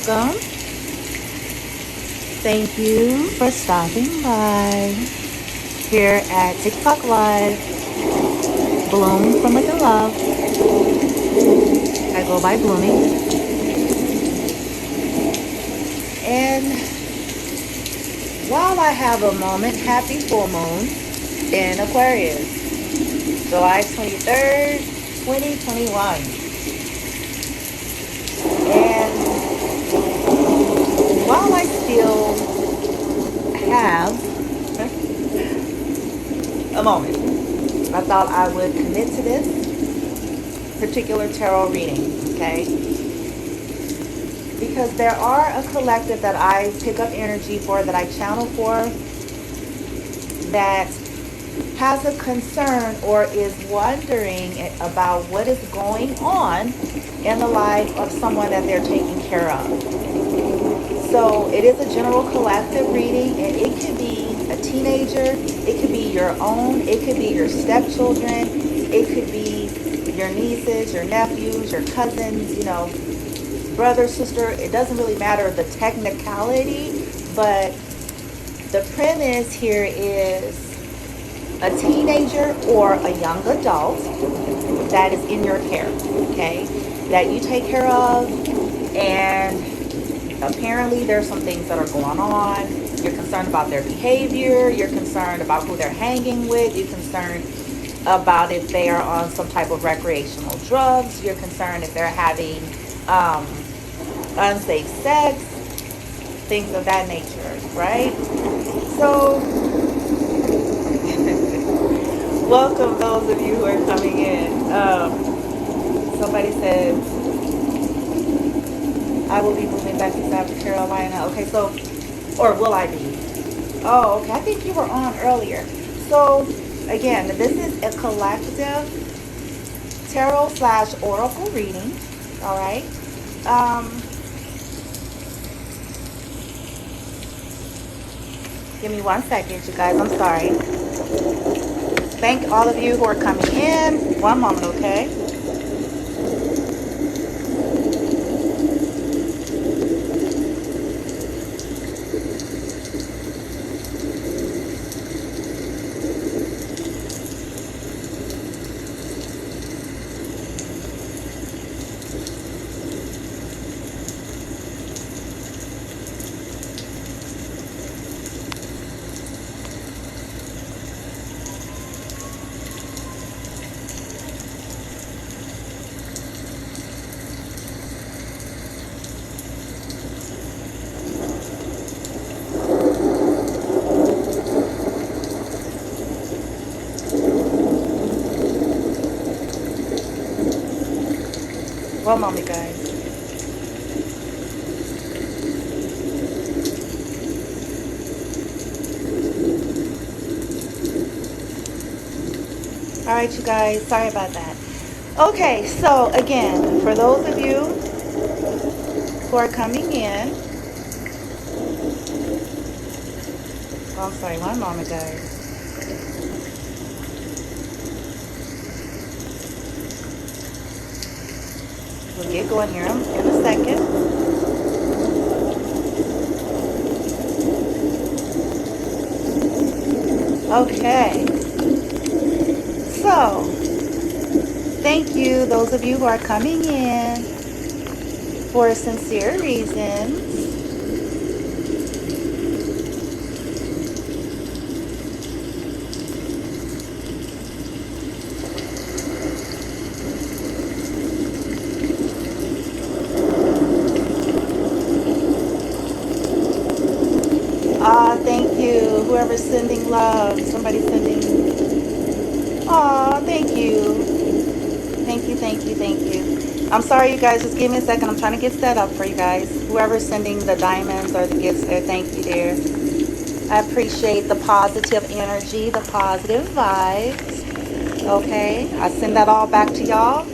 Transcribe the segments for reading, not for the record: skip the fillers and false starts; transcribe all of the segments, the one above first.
welcome. Thank you for stopping by here at TikTok Live. Bloom from Within Love. I go by Blooming. And while I have a moment, happy full moon in Aquarius, July 23rd, 2021. And while I still have a moment, I thought I would commit to this particular tarot reading, okay? Because there are a collective that I pick up energy for, that I channel for, that has a concern or is wondering about what is going on in the life of someone that they're taking care of. So it is a general collective reading, and it could be a teenager, it could be your own, it could be your stepchildren, it could be your nieces, your nephews, your cousins, brother, sister. It doesn't really matter the technicality, but the premise here is a teenager or a young adult that is in your care, okay, that you take care of, and apparently there's some things that are going on. You're concerned about their behavior, you're concerned about who they're hanging with, you're concerned about if they are on some type of recreational drugs, you're concerned if they're having unsafe sex, things of that nature, right? So welcome those of you who are coming in. Somebody said, I will be moving back to South Carolina. Okay, so, or will I be? Oh, okay, I think you were on earlier. So, again, this is a collective tarot / oracle reading, all right? Give me 1 second, you guys, I'm sorry. Thank all of you who are coming in. One moment, okay? One moment, guys. All right, you guys, sorry about that. Okay, so again, for those of you who are coming in, oh, I'm sorry, one moment, guys. We'll get going here in a second. Okay. So, thank you, those of you who are coming in for sincere reasons. Thank you. Whoever's sending love, somebody's sending. Aw, thank you. Thank you, thank you, thank you. I'm sorry, you guys. Just give me a second. I'm trying to get set up for you guys. Whoever's sending the diamonds or the gifts there, thank you, dear. I appreciate the positive energy, the positive vibes. Okay, I send that all back to y'all.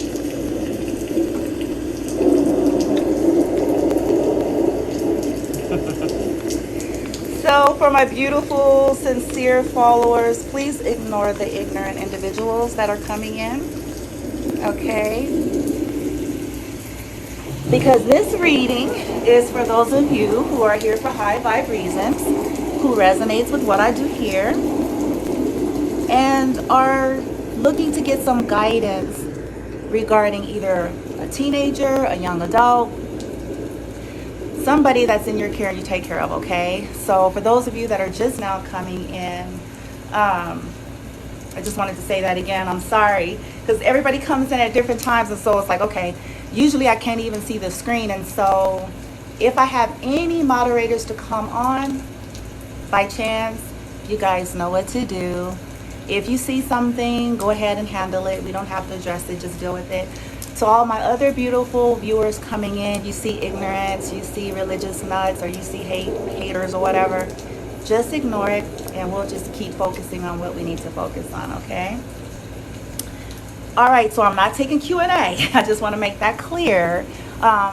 So for my beautiful, sincere followers, please ignore the ignorant individuals that are coming in. Okay. Because this reading is for those of you who are here for high vibe reasons, who resonates with what I do here, and are looking to get some guidance regarding either a teenager, a young adult, somebody that's in your care and you take care of, okay? So for those of you that are just now coming in, I just wanted to say that again. I'm sorry, because everybody comes in at different times, and so it's like, okay, usually I can't even see the screen. And so if I have any moderators to come on by chance, you guys know what to do. If you see something, go ahead and handle it. We don't have to address it, just deal with it. To all my other beautiful viewers coming in, you see ignorance, you see religious nuts, or you see haters or whatever, just ignore it, and we'll just keep focusing on what we need to focus on, okay? All right, so I'm not taking Q&A. I just want to make that clear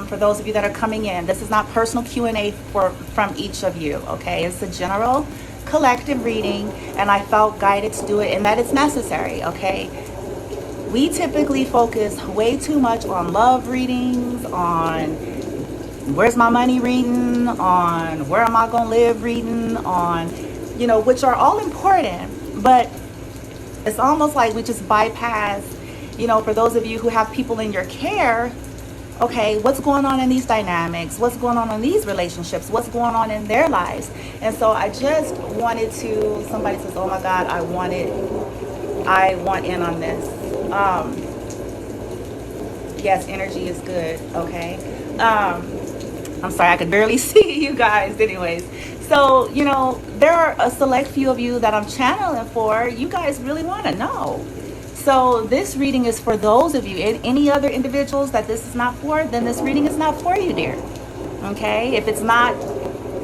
for those of you that are coming in. This is not personal Q&A from each of you, okay? It's a general collective reading, and I felt guided to do it, and that it's necessary, okay? We typically focus way too much on love readings, on where's my money reading, on where am I gonna live reading, on, you know, which are all important, but it's almost like we just bypass, you know, for those of you who have people in your care, okay, what's going on in these dynamics? What's going on in these relationships? What's going on in their lives? And so I just wanted to, somebody says, oh my God, I want in on this. Yes, energy is good, okay? I'm sorry, I could barely see you guys anyways. So, you know, there are a select few of you that I'm channeling for. You guys really want to know. So this reading is for those of you. Any other individuals that this is not for, then this reading is not for you, dear. Okay? If it's not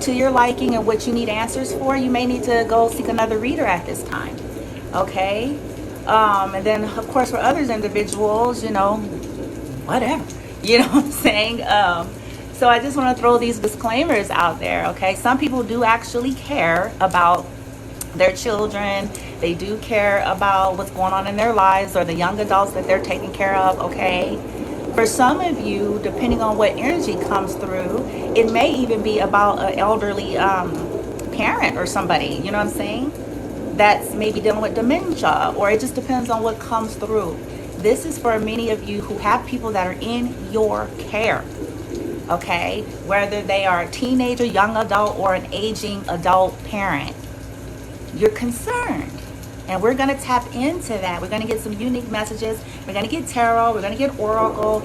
to your liking and what you need answers for, you may need to go seek another reader at this time. Okay? And then, of course, for others individuals, you know, whatever. You know what I'm saying? So I just want to throw these disclaimers out there, okay? Some people do actually care about their children. They do care about what's going on in their lives or the young adults that they're taking care of, okay? For some of you, depending on what energy comes through, it may even be about an elderly parent or somebody, you know what I'm saying? That's maybe dealing with dementia, or it just depends on what comes through. This is for many of you who have people that are in your care, okay? Whether they are a teenager, young adult, or an aging adult parent. You're concerned. And we're going to tap into that. We're going to get some unique messages. We're going to get tarot. We're going to get oracle.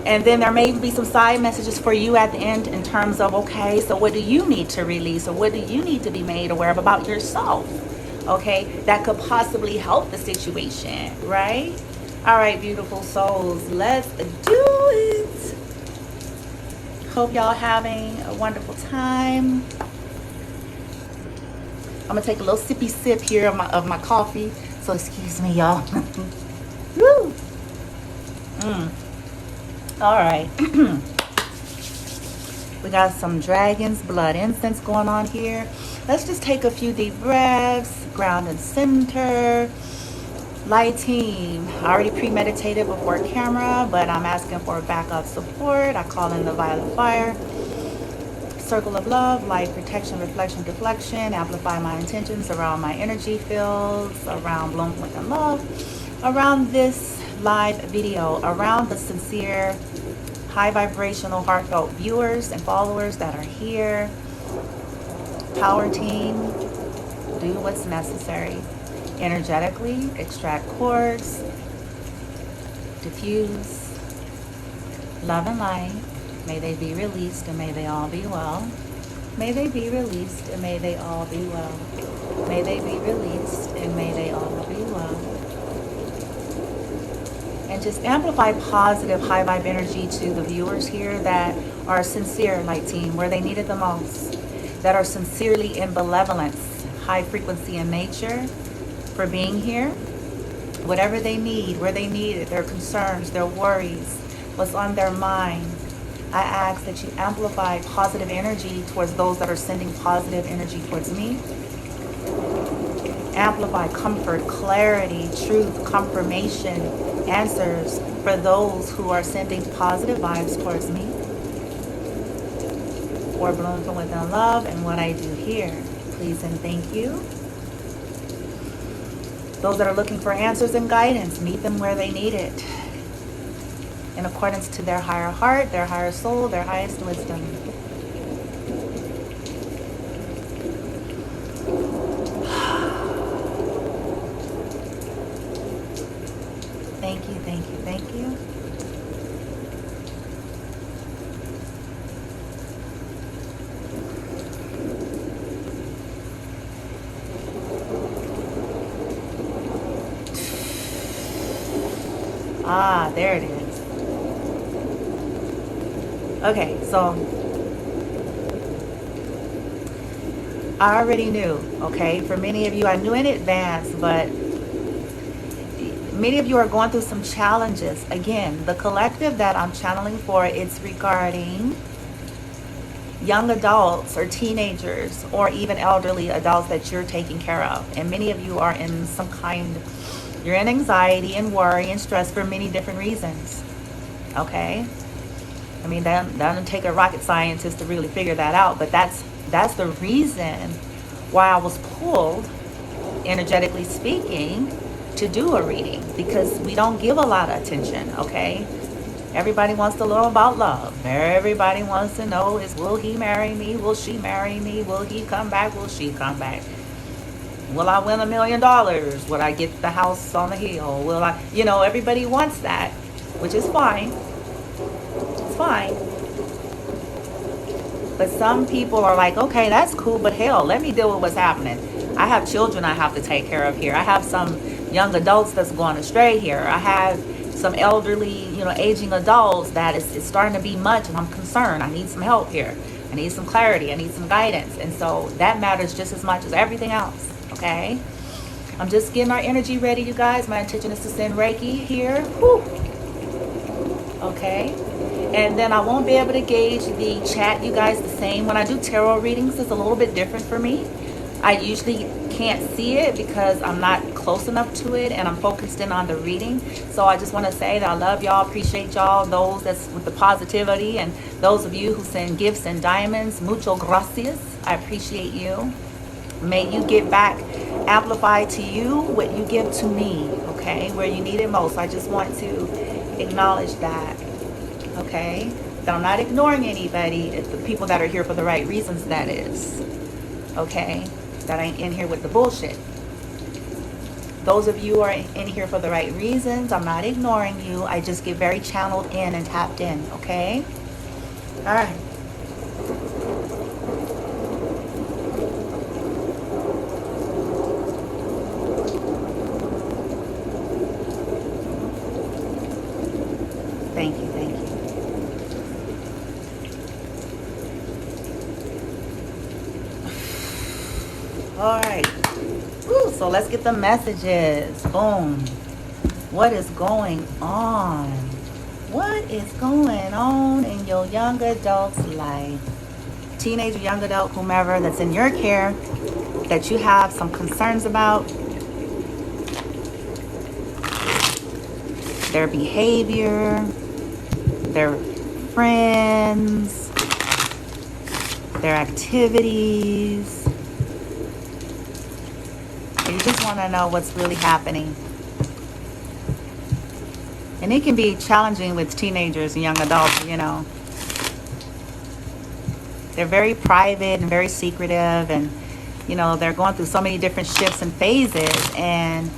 And then there may be some side messages for you at the end in terms of, okay, so what do you need to release, or what do you need to be made aware of about yourself? Okay, that could possibly help the situation, right? All right, beautiful souls, let's do it. Hope y'all having a wonderful time. I'm gonna take a little sippy sip here of my coffee, so excuse me, y'all. Woo. All right. We got some dragon's blood incense going on here. Let's just take a few deep breaths, ground and center. Light team, I already premeditated before camera, but I'm asking for backup support. I call in the violet fire. Circle of love, light, protection, reflection, deflection. Amplify my intentions around my energy fields, around Bloom with love, around this live video, around the sincere, high vibrational, heartfelt viewers and followers that are here. Power team, do what's necessary. Energetically, extract cords, diffuse, love and light. May they be released and may they all be well. May they be released and may they all be well. May they be released and may they all be well. And just amplify positive high vibe energy to the viewers here that are sincere, light team, where they need it the most. That are sincerely in benevolence, high frequency in nature, for being here. Whatever they need, where they need it, their concerns, their worries, what's on their mind. I ask that you amplify positive energy towards those that are sending positive energy towards me. Amplify comfort, clarity, truth, confirmation, answers for those who are sending positive vibes towards me. for Bloom from Within Love and what I do here. Please and thank you. Those that are looking for answers and guidance, meet them where they need it, in accordance to their higher heart, their higher soul, their highest wisdom. Thank you, thank you, thank you. Ah, there it is. Okay, so I already knew, okay? For many of you, I knew in advance, but many of you are going through some challenges. Again, the collective that I'm channeling for, it's regarding young adults or teenagers or even elderly adults that you're taking care of. And many of you are in some kind, you're in anxiety and worry and stress for many different reasons, okay? I mean, that doesn't take a rocket scientist to really figure that out, but that's the reason why I was pulled, energetically speaking, to do a reading, because we don't give a lot of attention, okay? Everybody wants to know about love. Everybody wants to know is, will he marry me? Will she marry me? Will he come back? Will she come back? Will I win $1 million? Will I get the house on the hill? Will I, everybody wants that, which is fine. It's fine. But some people are like, okay, that's cool, but hell, let me deal with what's happening. I have children I have to take care of here. I have some young adults that's going astray here. I have some elderly, aging adults that it's starting to be much, and I'm concerned. I need some help here. I need some clarity. I need some guidance. And so that matters just as much as everything else, okay? I'm just getting our energy ready, you guys. My intention is to send Reiki here. Whew. Okay? And then I won't be able to gauge the chat, you guys, the same. When I do tarot readings, it's a little bit different for me. I usually can't see it because I'm not close enough to it and I'm focused in on the reading. So I just want to say that I love y'all, appreciate y'all, those that's with the positivity, and those of you who send gifts and diamonds, mucho gracias. I appreciate you. May you get back, amplify to you what you give to me, okay, where you need it most. I just want to acknowledge that, okay, that I'm not ignoring anybody. It's the people that are here for the right reasons, that is, okay, that ain't in here with the bullshit. Those of you who are in here for the right reasons, I'm not ignoring you. I just get very channeled in and tapped in, okay? All right. Thank you, thank you. All right. Woo, so let's get the messages. Boom. What is going on? What is going on in your young adult's life? Teenager, young adult, whomever that's in your care, that you have some concerns about. Their behavior, their friends, their activities. You just want to know what's really happening. And it can be challenging with teenagers and young adults, They're very private and very secretive, and, they're going through so many different shifts and phases, and,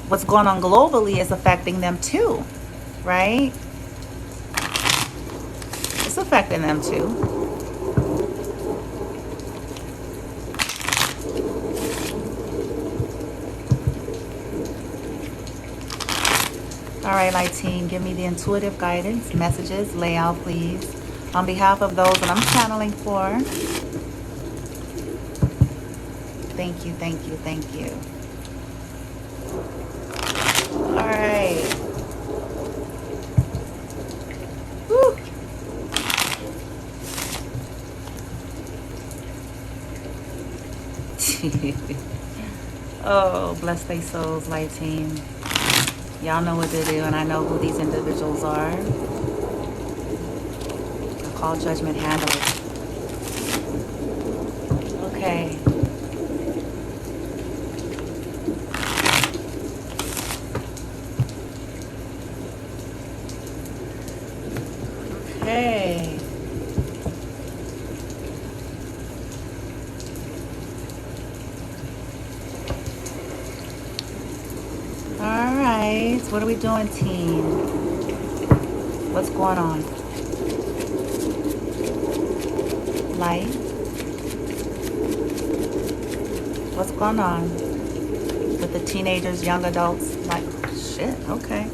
what's going on globally is affecting them too, right? It's affecting them too. All right, light team, give me the intuitive guidance, messages, layout, please. On behalf of those that I'm channeling for. Thank you, thank you, thank you. All right. Woo. Oh, bless their souls, light team. Y'all know what to do, and I know who these individuals are. I call judgment, handle it. Okay. Okay. All right. What are we doing, team? What's going on? Light. What's going on with the teenagers, young adults? Like, shit. Okay.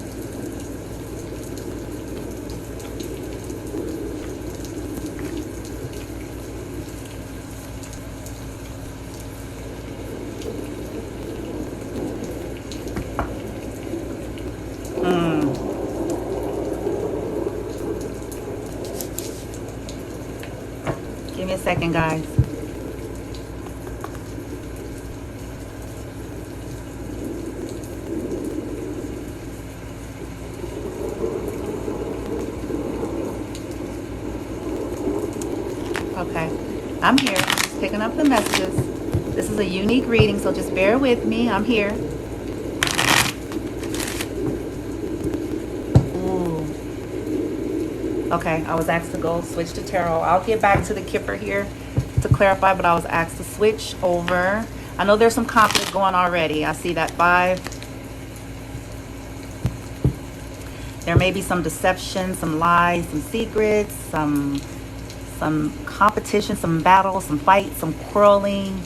Give me a second, guys. Okay, I'm here. I'm just picking up the messages. This is a unique reading, so just bear with me. I'm here. Ooh. Okay, I was asked to go switch to tarot. I'll get back to the Kipper here to clarify, but I was asked to switch over. I know there's some conflict going already. I see that 5. There may be some deception, some lies, some secrets, some competition, some battles, some fights, some quarreling.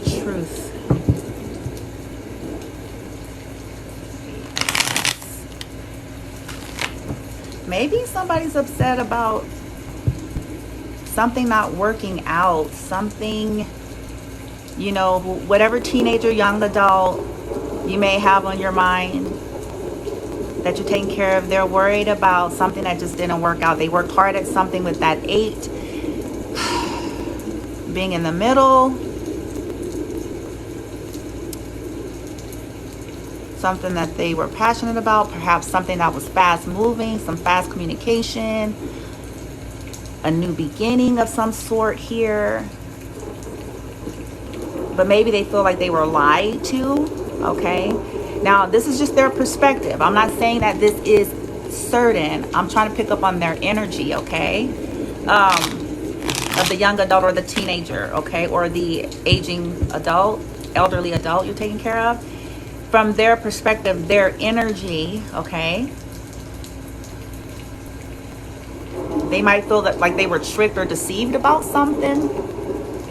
Truth. Maybe somebody's upset about something not working out, something, you know, whatever teenager, young adult you may have on your mind that you're taking care of, they're worried about something that just didn't work out. They worked hard at something with that 8 being in the middle, something that they were passionate about, perhaps something that was fast moving, some fast communication, a new beginning of some sort here. But maybe they feel like they were lied to. Okay, now this is just their perspective. I'm not saying that this is certain. I'm trying to pick up on their energy, okay, of the young adult or the teenager, okay, or the aging adult, elderly adult you're taking care of. From their perspective, their energy, okay, they might feel that like they were tricked or deceived about something.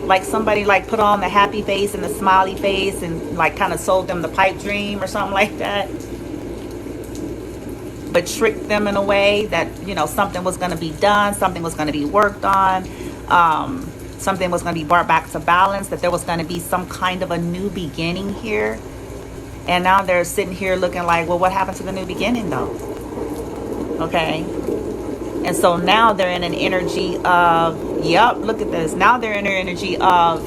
Like somebody like put on the happy face and the smiley face and like kind of sold them the pipe dream or something like that. But tricked them in a way that, you know, something was going to be done, something was going to be worked on, something was going to be brought back to balance, that there was going to be some kind of a new beginning here. And now they're sitting here looking like, well, what happened to the new beginning though? Okay. And so now they're in an energy of, yep, look at this. Now they're in an energy of,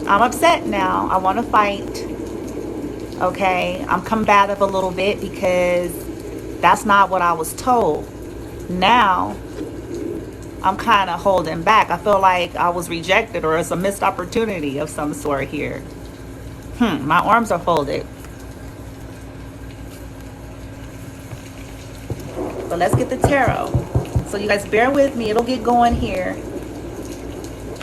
I'm upset now. I want to fight. Okay. I'm combative a little bit because that's not what I was told. Now I'm kind of holding back. I feel like I was rejected or it's a missed opportunity of some sort here. My arms are folded. But let's get the tarot. So you guys bear with me. It'll get going here.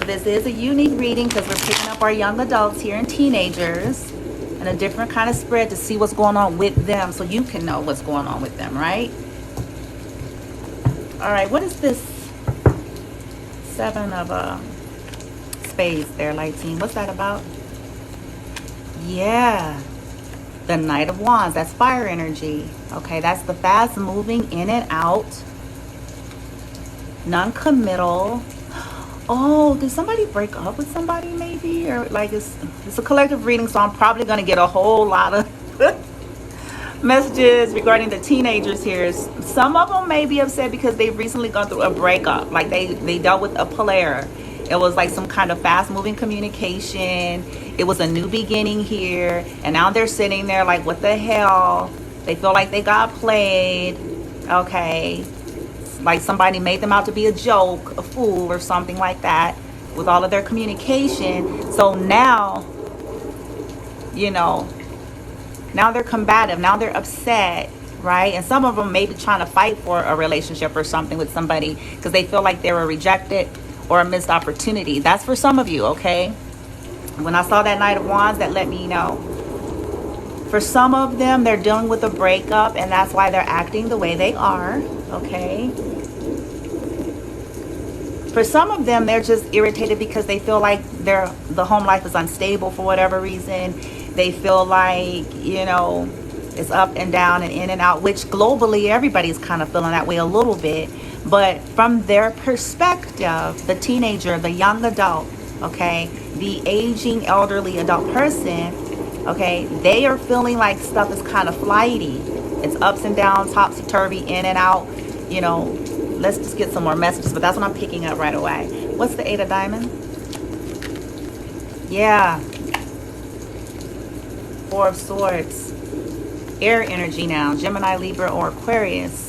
This is a unique reading because we're picking up our young adults here and teenagers and a different kind of spread to see what's going on with them so you can know what's going on with them, right? All right, what is this 7 of spades there, light team? What's that about? Yeah. The Knight of Wands, that's fire energy. Okay, that's the fast moving in and out. Non-committal. Oh, did somebody break up with somebody maybe? Or like it's a collective reading, so I'm probably going to get a whole lot of messages regarding the teenagers here. Some of them may be upset because they've recently gone through a breakup. Like they dealt with a player It was like some kind of fast moving communication. It was a new beginning here. And now they're sitting there like, what the hell? They feel like they got played. Okay. Like somebody made them out to be a joke, a fool, or something like that with all of their communication. So now, you know, now they're combative. Now they're upset, right? And some of them may be trying to fight for a relationship or something with somebody because they feel like they were rejected or a missed opportunity. That's for some of you, okay? When I saw that Knight of Wands, that let me know. For some of them, they're dealing with a breakup, and that's why they're acting the way they are, okay? For some of them, they're just irritated because they feel like the home life is unstable for whatever reason. They feel like, you know, it's up and down and in and out, which globally everybody's kind of feeling that way a little bit. But from their perspective, the teenager, the young adult, okay, the aging elderly adult person, okay, they are feeling like stuff is kind of flighty. It's ups and downs, topsy-turvy, in and out. You know, let's just get some more messages, but that's what I'm picking up right away. What's the Eight of Diamonds? Yeah. Four of Swords. Air energy now. Gemini, Libra, or Aquarius.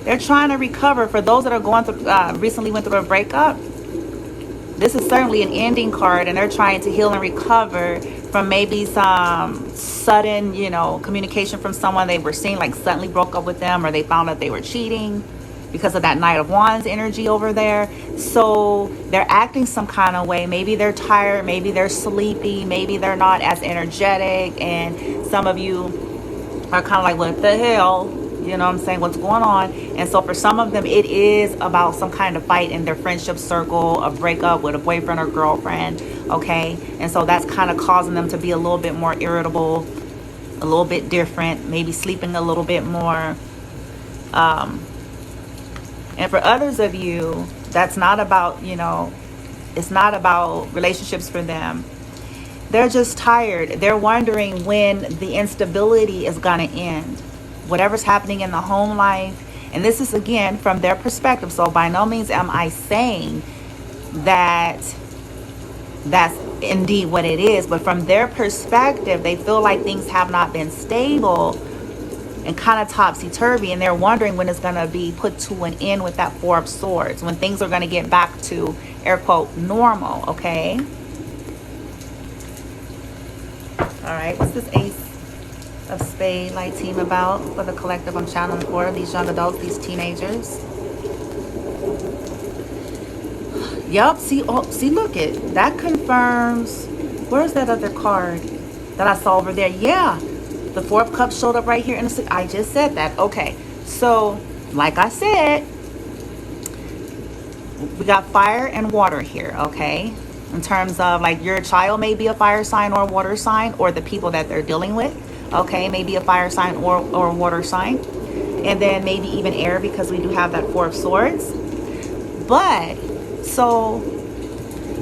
They're trying to recover. For those that are going through, recently went through a breakup, this is certainly an ending card, and they're trying to heal and recover from maybe some sudden, you know, communication from someone they were seeing, like suddenly broke up with them, or they found out they were cheating because of that Knight of Wands energy over there. So they're acting some kind of way. Maybe they're tired, maybe they're sleepy, maybe they're not as energetic, and some of you are kind of like, what the hell? You know what I'm saying? What's going on? And so for some of them, it is about some kind of fight in their friendship circle, a breakup with a boyfriend or girlfriend, okay? And so that's kind of causing them to be a little bit more irritable, a little bit different, maybe sleeping a little bit more. And for others of you, that's not about, you know, it's not about relationships for them. They're just tired. They're wondering when the instability is going to end. Whatever's happening in the home life. And this is, again, from their perspective. So by no means am I saying that that's indeed what it is. But from their perspective, they feel like things have not been stable and kind of topsy-turvy. And they're wondering when it's going to be put to an end with that Four of Swords. When things are going to get back to, air quote, normal, okay? All right, what's this Ace of Spade light team about for the collective I'm channeling for these young adults, these teenagers? Yup, see, look it. That confirms, where's that other card that I saw over there? Yeah, the Four of Cups showed up right here in the, I just said that. Okay, so like I said, we got fire and water here, okay? In terms of like your child may be a fire sign or a water sign, or the people that they're dealing with. Okay, maybe a fire sign or a water sign, and then maybe even air, because we do have that Four of Swords. But so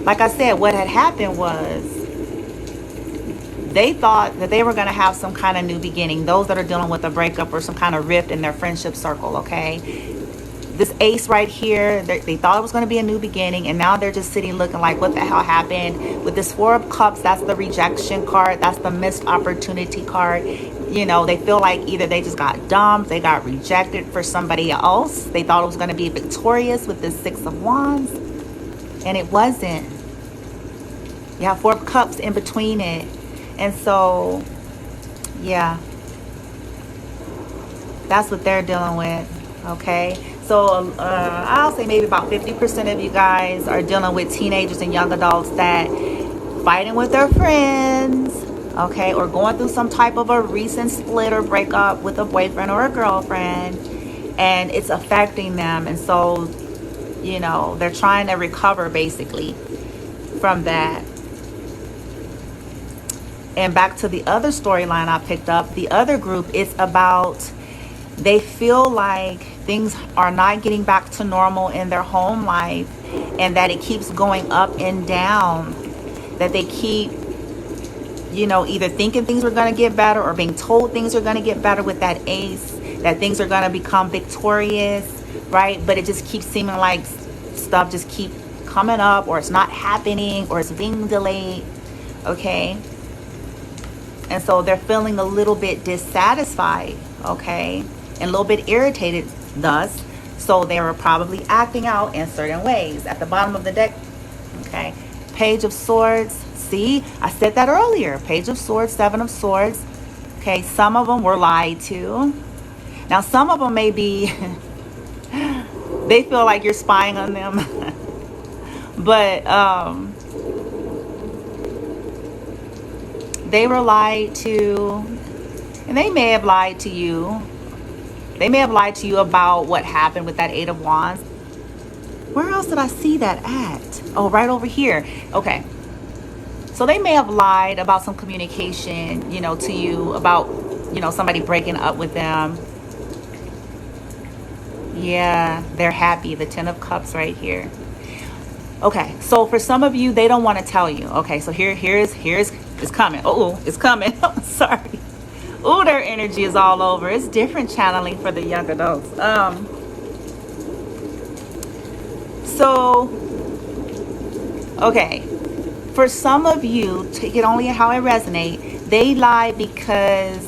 like I said, what had happened was they thought that they were going to have some kind of new beginning, those that are dealing with a breakup or some kind of rift in their friendship circle. Okay, this ace right here, they thought it was going to be a new beginning, and now they're just sitting looking like, what the hell happened? With this Four of Cups, that's the rejection card, that's the missed opportunity card. You know, they feel like either they just got dumped, they got rejected for somebody else. They thought it was going to be victorious with this Six of Wands, and it wasn't. You have Four of Cups in between it. And so, yeah, that's what they're dealing with, okay? So I'll say maybe about 50% of you guys are dealing with teenagers and young adults that fighting with their friends, okay, or going through some type of a recent split or breakup with a boyfriend or a girlfriend, and it's affecting them. And so, you know, they're trying to recover basically from that. And back to the other storyline I picked up, the other group, it's about they feel like things are not getting back to normal in their home life, and that it keeps going up and down, that they keep, you know, either thinking things are going to get better or being told things are going to get better with that ace, that things are going to become victorious, right? But it just keeps seeming like stuff just keep coming up, or it's not happening, or it's being delayed. Okay. And so they're feeling a little bit dissatisfied, okay, and a little bit irritated thus. So they were probably acting out in certain ways. At the bottom of the deck, okay, Page of Swords. See, I said that earlier. Page of Swords, Seven of Swords. Okay, some of them were lied to. Now, some of them may be, they feel like you're spying on them. But they were lied to, and they may have lied to you. They may have lied to you about what happened with that Eight of Wands. Where else did I see that at? Oh, right over here. Okay. So they may have lied about some communication, you know, to you about, you know, somebody breaking up with them. Yeah, they're happy. The Ten of Cups right here. Okay, so for some of you, they don't want to tell you. Okay, so here's it's coming. Oh, it's coming. Sorry. Oh, their energy is all over. It's different channeling for the young adults. So, okay, for some of you, take it only how it resonates. They lie because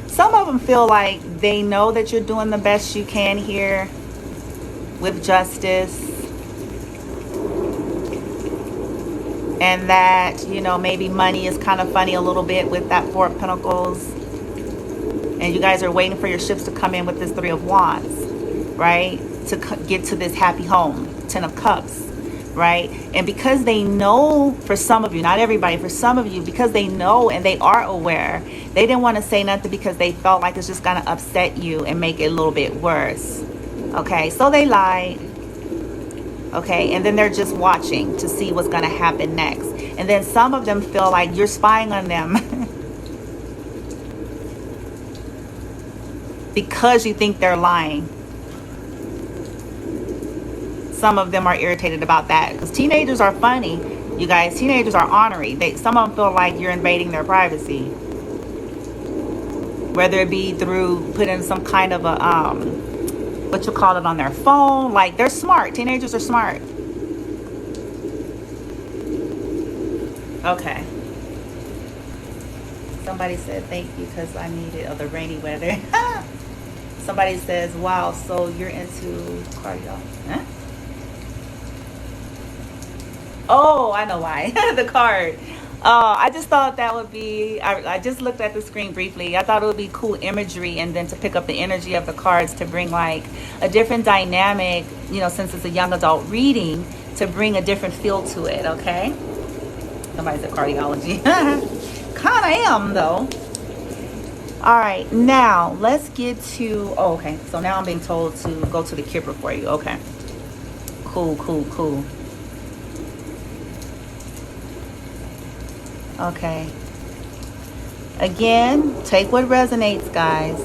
some of them feel like they know that you're doing the best you can here with justice. And that, you know, maybe money is kind of funny a little bit with that Four of Pentacles. And you guys are waiting for your ships to come in with this Three of Wands, right? To get to this happy home, Ten of Cups, right? And because they know, for some of you, not everybody, for some of you, because they know and they are aware, they didn't want to say nothing because they felt like it's just going to upset you and make it a little bit worse. Okay, so they lied. Okay, and then they're just watching to see what's going to happen next. And then some of them feel like you're spying on them because you think they're lying. Some of them are irritated about that because teenagers are funny. You guys, teenagers are ornery. Some of them feel like you're invading their privacy. Whether it be through putting some kind of a, what you call it, on their phone. Like, they're smart. Teenagers are smart. Okay. Somebody said thank you because I needed the rainy weather. Somebody says, wow, so you're into cardio. Huh? Oh, I know why. The card. I just thought that would be, I just looked at the screen briefly. I thought it would be cool imagery, and then to pick up the energy of the cards to bring like a different dynamic, you know, since it's a young adult reading, to bring a different feel to it, okay? Somebody said cardiology. Kind of am, though. All right, now let's get to, oh, okay. So now I'm being told to go to the Kipper for you. Okay. Cool, cool, cool. Okay. Again, take what resonates, guys.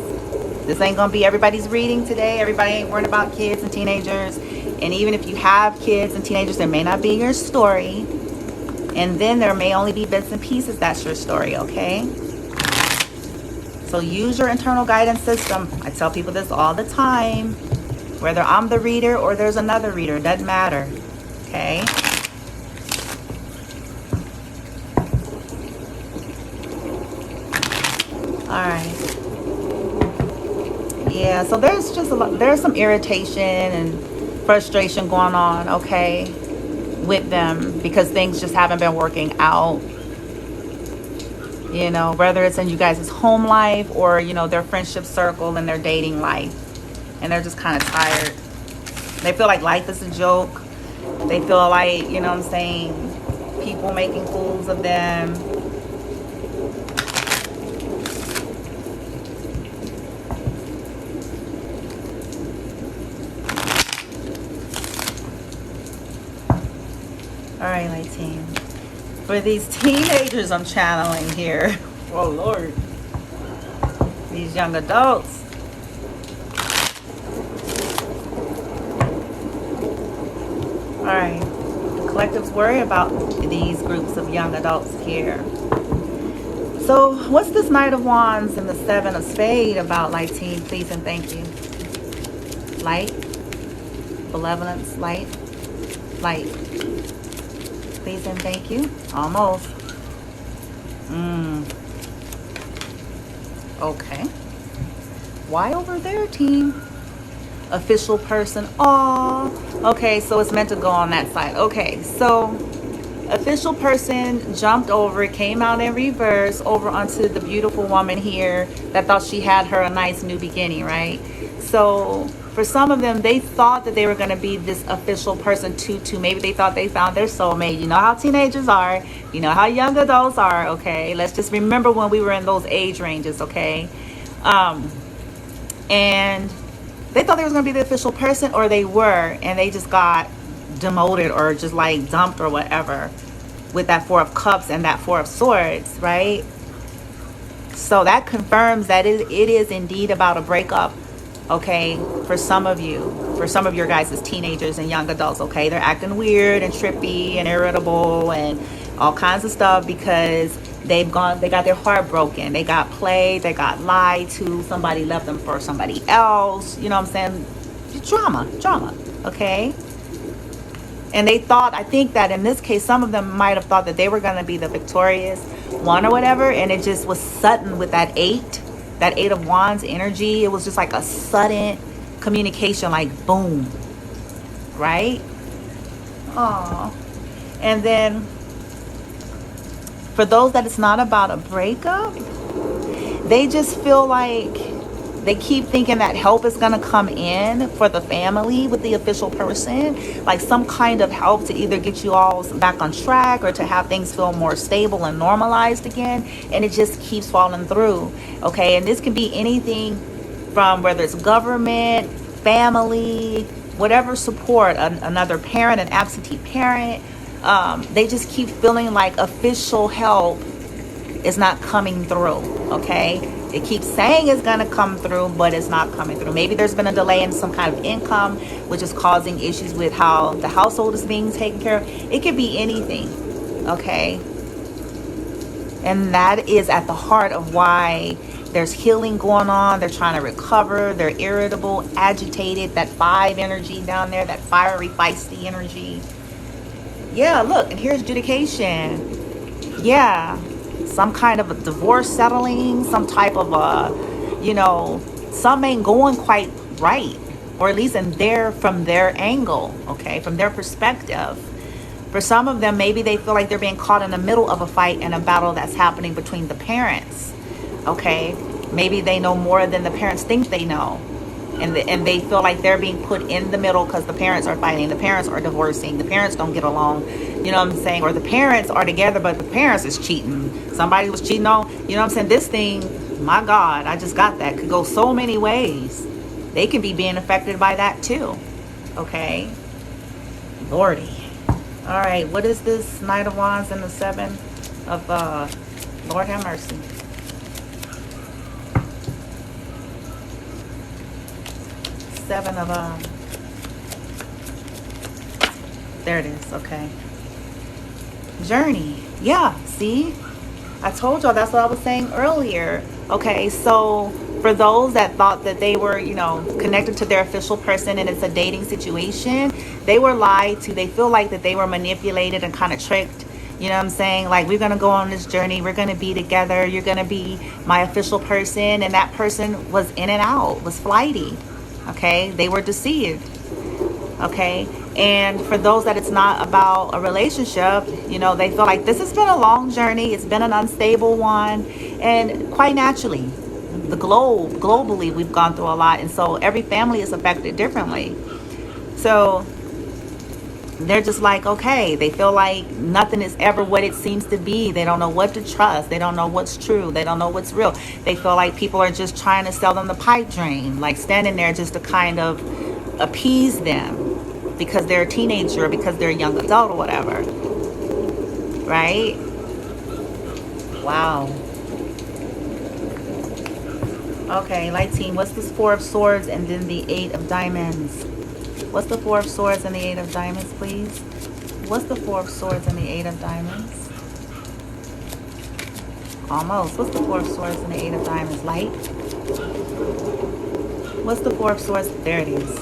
This ain't gonna be everybody's reading today. Everybody ain't worried about kids and teenagers. And even if you have kids and teenagers, there may not be your story. And then there may only be bits and pieces that's your story, okay? So use your internal guidance system. I tell people this all the time. Whether I'm the reader or there's another reader, it doesn't matter, okay? All right. Yeah, so there's just there's some irritation and frustration going on, okay, with them because things just haven't been working out. You know, whether it's in you guys' home life or, you know, their friendship circle and their dating life. And they're just kind of tired. They feel like life is a joke. They feel like, you know what I'm saying, people making fools of them. All right, light team. For these teenagers I'm channeling here. Oh, Lord. These young adults. All right. The collectives worry about these groups of young adults here. So what's this Knight of Wands and the Seven of Spades about, light team? Please and thank you. Light, benevolence, light, light. Please and thank you. Almost. Okay. Why over there, team? Official person. Oh, okay. So it's meant to go on that side. Okay. So official person jumped over, came out in reverse over onto the beautiful woman here that thought she had her a nice new beginning, right? So for some of them, they thought that they were going to be this official person too. Maybe they thought they found their soulmate. You know how teenagers are. You know how young adults are, okay? Let's just remember when we were in those age ranges, okay? And they thought they was going to be the official person, or they were, and they just got demoted or just like dumped or whatever with that Four of Cups and that Four of Swords, right? So that confirms that it is indeed about a breakup, okay? For some of your guys as teenagers and young adults, okay? They're acting weird and trippy and irritable and all kinds of stuff because they got their heart broken. They got played, they got lied to, somebody left them for somebody else, you know what I'm saying? Drama, okay? And they thought, I think that in this case, some of them might have thought that they were going to be the victorious one or whatever. And it just was sudden with that eight of wands energy. It was just like a sudden communication, like boom, right? Aww. And then for those that it's not about a breakup, they just feel like they keep thinking that help is going to come in for the family with the official person, like some kind of help to either get you all back on track or to have things feel more stable and normalized again. And it just keeps falling through. Okay. And this can be anything from whether it's government, family, whatever support, another parent, an absentee parent. They just keep feeling like official help is not coming through. Okay. It keeps saying it's going to come through, but it's not coming through. Maybe there's been a delay in some kind of income, which is causing issues with how the household is being taken care of. It could be anything, okay? And that is at the heart of why there's healing going on. They're trying to recover. They're irritable, agitated. That 5 energy down there, that fiery, feisty energy. Yeah, look, and here's adjudication. Yeah. Some kind of a divorce settling, some type of some ain't going quite right, or at least from their angle, okay, from their perspective. For some of them, maybe they feel like they're being caught in the middle of a fight and a battle that's happening between the parents, okay. Maybe they know more than the parents think they know. And they feel like they're being put in the middle because the parents are fighting, the parents are divorcing, the parents don't get along, you know what I'm saying? Or the parents are together, but the parents is cheating. Somebody was cheating on, you know what I'm saying? This thing, my God, I just got that. Could go so many ways. They could be being affected by that too. Okay? Lordy. All right, what is this Knight of Wands and the Seven of, Lord have mercy. Seven of there it is. Okay. Journey. Yeah, see, I told y'all, that's what I was saying earlier. Okay, so for those that thought that they were, connected to their official person and it's a dating situation, they were lied to. They feel like that they were manipulated and kind of tricked. You know what I'm saying? Like, we're going to go on this journey. We're going to be together. You're going to be my official person. And that person was in and out, was flighty. Okay, they were deceived. Okay, and for those that it's not about a relationship, they feel like this has been a long journey. It's been an unstable one, and quite naturally, globally, we've gone through a lot, and so every family is affected differently. So they're just like, okay, they feel like nothing is ever what it seems to be. They don't know what to trust. They don't know what's true. They don't know what's real. They feel like people are just trying to sell them the pipe dream, like standing there just to kind of appease them because they're a teenager or because they're a young adult or whatever. Right? Wow. Okay, light team, what's this Four of Swords and then the Eight of Diamonds? What's the Four of Swords and the Eight of Diamonds, please? What's the Four of Swords and the Eight of Diamonds? Almost. What's the Four of Swords and the Eight of Diamonds? Light. What's the Four of Swords? There it is.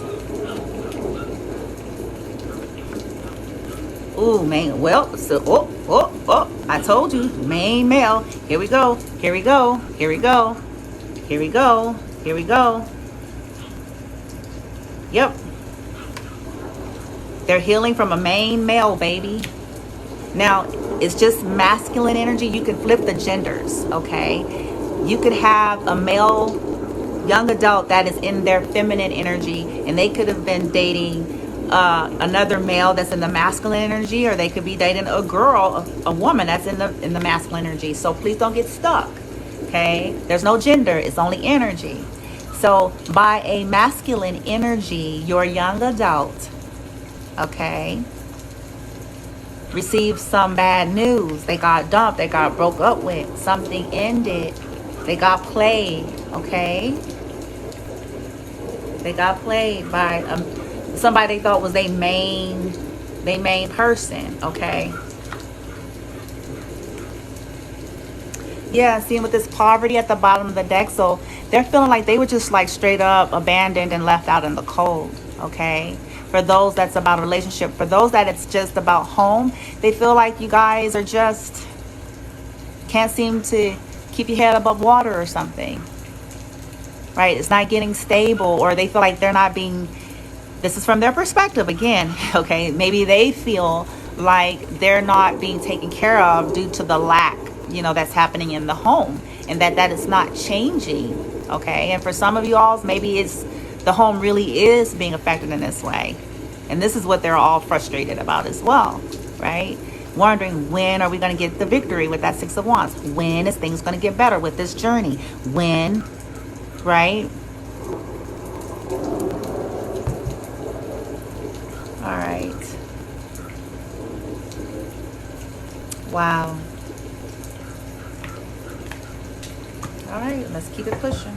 Ooh, main. Well, so, I told you, main male. Here we go. Here we go. Here we go. Here we go. Here we go. Yep. They're healing from a main male, baby. Now, it's just masculine energy. You can flip the genders, okay? You could have a male young adult that is in their feminine energy, and they could have been dating another male that's in the masculine energy, or they could be dating a girl, a woman that's in the masculine energy. So please don't get stuck, okay? There's no gender, it's only energy. So by a masculine energy, your young adult, okay, received some bad news. They got dumped, they got broke up with, something ended, they got played, okay? They got played by somebody they thought was their main person, okay? Yeah, seeing with this poverty at the bottom of the deck, so they're feeling like they were just like straight up abandoned and left out in the cold, okay? For those that's about a relationship, for those that it's just about home, they feel like you guys are just can't seem to keep your head above water or something, right? It's not getting stable, or they feel like they're not being, this is from their perspective again, okay? Maybe they feel like they're not being taken care of due to the lack, you know, that's happening in the home, and that is not changing, okay? And for some of you all, maybe it's the home really is being affected in this way, and this is what they're all frustrated about as well, right? Wondering, when are we going to get the victory with that Six of Wands? When is things going to get better with this journey? When, right? All right. Wow. All right, let's keep it pushing.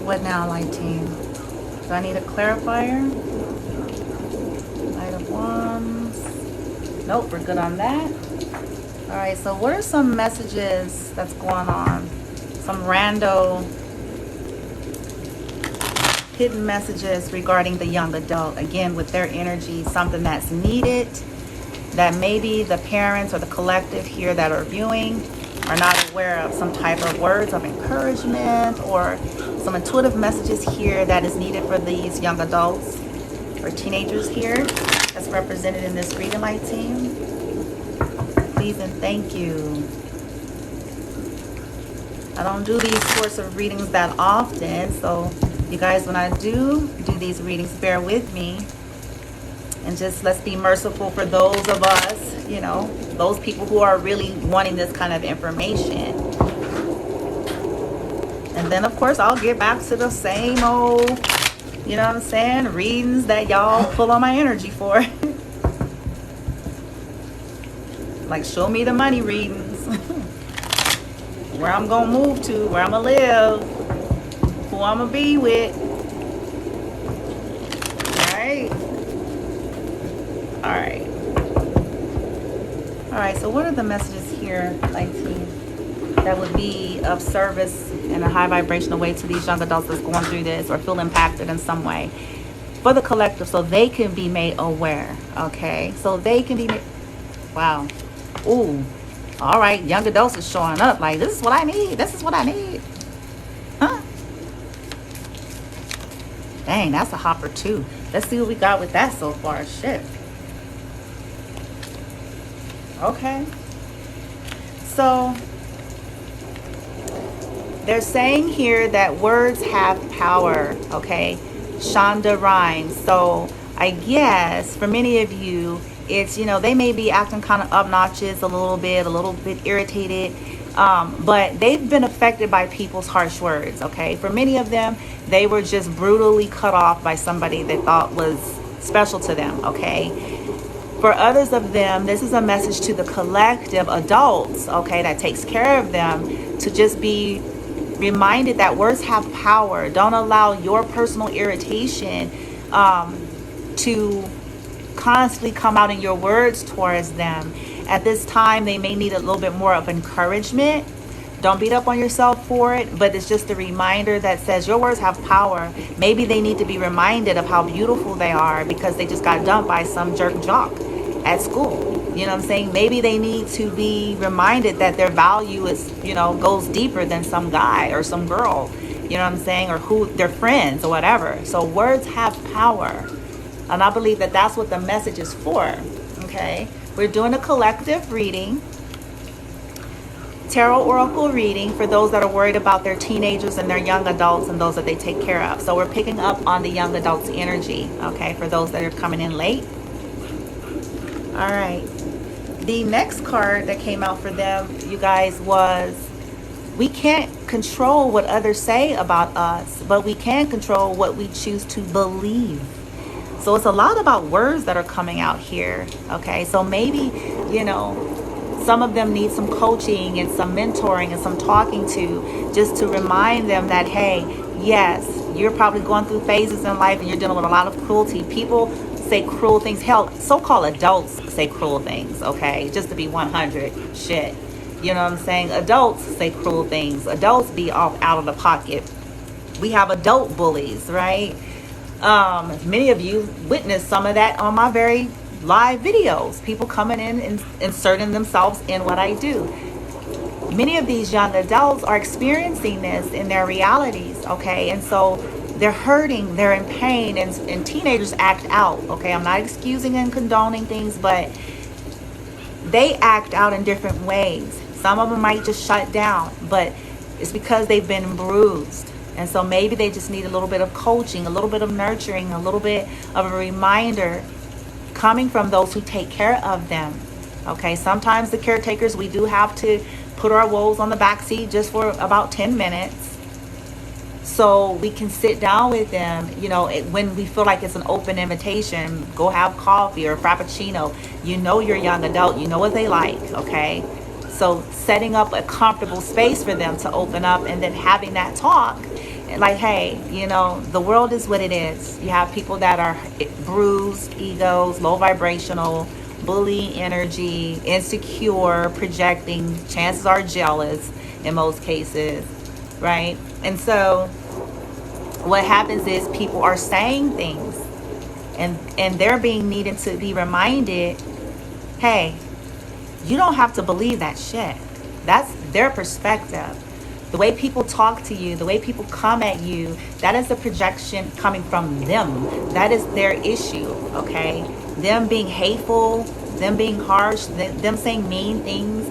What now, light team? Do I need a clarifier? Knight of Wands. Nope, we're good on that. All right, so what are some messages that's going on? Some rando hidden messages regarding the young adult. Again, with their energy, something that's needed, that maybe the parents or the collective here that are viewing are not aware of. Some type of words of encouragement or some intuitive messages here that is needed for these young adults or teenagers here that's represented in this reading, light team. Please and thank you. I don't do these sorts of readings that often, so you guys, when I do these readings, bear with me, and just let's be merciful for those of us, you know, those people who are really wanting this kind of information. And then of course I'll get back to the same old, you know what I'm saying, readings that y'all pull on my energy for. Like, show me the money readings. Where I'm gonna move to, where I'm gonna live, who I'm gonna be with. Alright. Alright, so what are the messages here, light team, that would be of service in a high vibrational way to these young adults that's going through this or feel impacted in some way for the collective, so they can be made aware, okay? So they can be made, wow. Ooh. All right, young adults is showing up like, this is what I need. This is what I need. Huh? Dang, that's a hopper too. Let's see what we got with that so far. Shit. Okay. So they're saying here that words have power. Okay. Shonda Rhimes. So I guess for many of you, it's, you know, they may be acting kind of obnoxious a little bit irritated, but they've been affected by people's harsh words, okay? For many of them, they were just brutally cut off by somebody they thought was special to them, okay? For others of them, this is a message to the collective adults, okay, that takes care of them, to just be reminded that words have power. Don't allow your personal irritation to constantly come out in your words towards them. At this time, they may need a little bit more of encouragement. Don't beat up on yourself for it, but it's just a reminder that says your words have power. Maybe they need to be reminded of how beautiful they are because they just got dumped by some jerk jock at school. You know what I'm saying? Maybe they need to be reminded that their value is, goes deeper than some guy or some girl, you know what I'm saying? Or who their friends or whatever. So words have power. And I believe that that's what the message is for. Okay? We're doing a collective reading. Tarot oracle reading for those that are worried about their teenagers and their young adults and those that they take care of. So we're picking up on the young adults energy, okay, for those that are coming in late. All right. The next card that came out for them, you guys, was we can't control what others say about us, but we can control what we choose to believe. So it's a lot about words that are coming out here, okay? So maybe, some of them need some coaching and some mentoring and some talking to, just to remind them that, hey, yes, you're probably going through phases in life and you're dealing with a lot of cruelty. People say cruel things. Hell, so-called adults say cruel things, okay? Just to be 100, shit. You know what I'm saying? Adults say cruel things. Adults be off out of the pocket. We have adult bullies, right? Many of you witnessed some of that on my very live videos. People coming in and inserting themselves in what I do. Many of these young adults are experiencing this in their realities, okay? And so they're hurting, they're in pain, and teenagers act out, okay? I'm not excusing and condoning things, but they act out in different ways. Some of them might just shut down, but it's because they've been bruised. And so maybe they just need a little bit of coaching, a little bit of nurturing, a little bit of a reminder coming from those who take care of them. Okay, sometimes the caretakers, we do have to put our woes on the back seat just for about 10 minutes so we can sit down with them, when we feel like it's an open invitation. Go have coffee or frappuccino. You're a young adult, you know what they like, okay? So setting up a comfortable space for them to open up and then having that talk. Like, hey, the world is what it is. You have people that are bruised egos, low vibrational, bully energy, insecure, projecting, chances are jealous in most cases, right? And so what happens is people are saying things and they're being needed to be reminded, hey, you don't have to believe that shit. That's their perspective. The way people talk to you, the way people come at you, that is a projection coming from them. That is their issue, okay? Them being hateful, them being harsh, them saying mean things,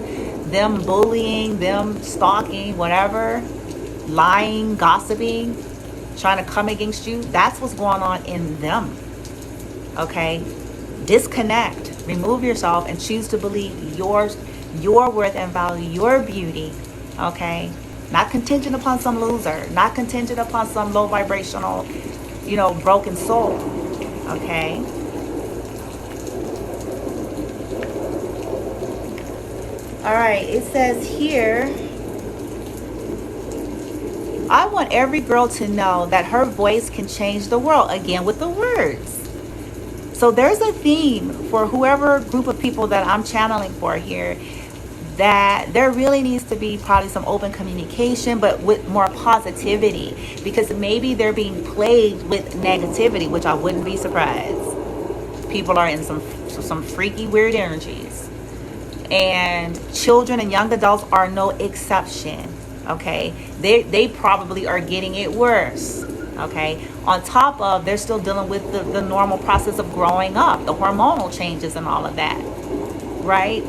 them bullying, them stalking, whatever, lying, gossiping, trying to come against you. That's what's going on in them, okay? Disconnect, remove yourself, and choose to believe your worth and value, your beauty, okay? Not contingent upon some loser, not contingent upon some low vibrational, broken soul, okay? All right, it says here, I want every girl to know that her voice can change the world, again with the words. So there's a theme for whoever group of people that I'm channeling for here, that there really needs to be probably some open communication, but with more positivity, because maybe they're being plagued with negativity, which I wouldn't be surprised. People are in some freaky, weird energies. And children and young adults are no exception, okay? They probably are getting it worse, okay? On top of, they're still dealing with the normal process of growing up, the hormonal changes and all of that, right?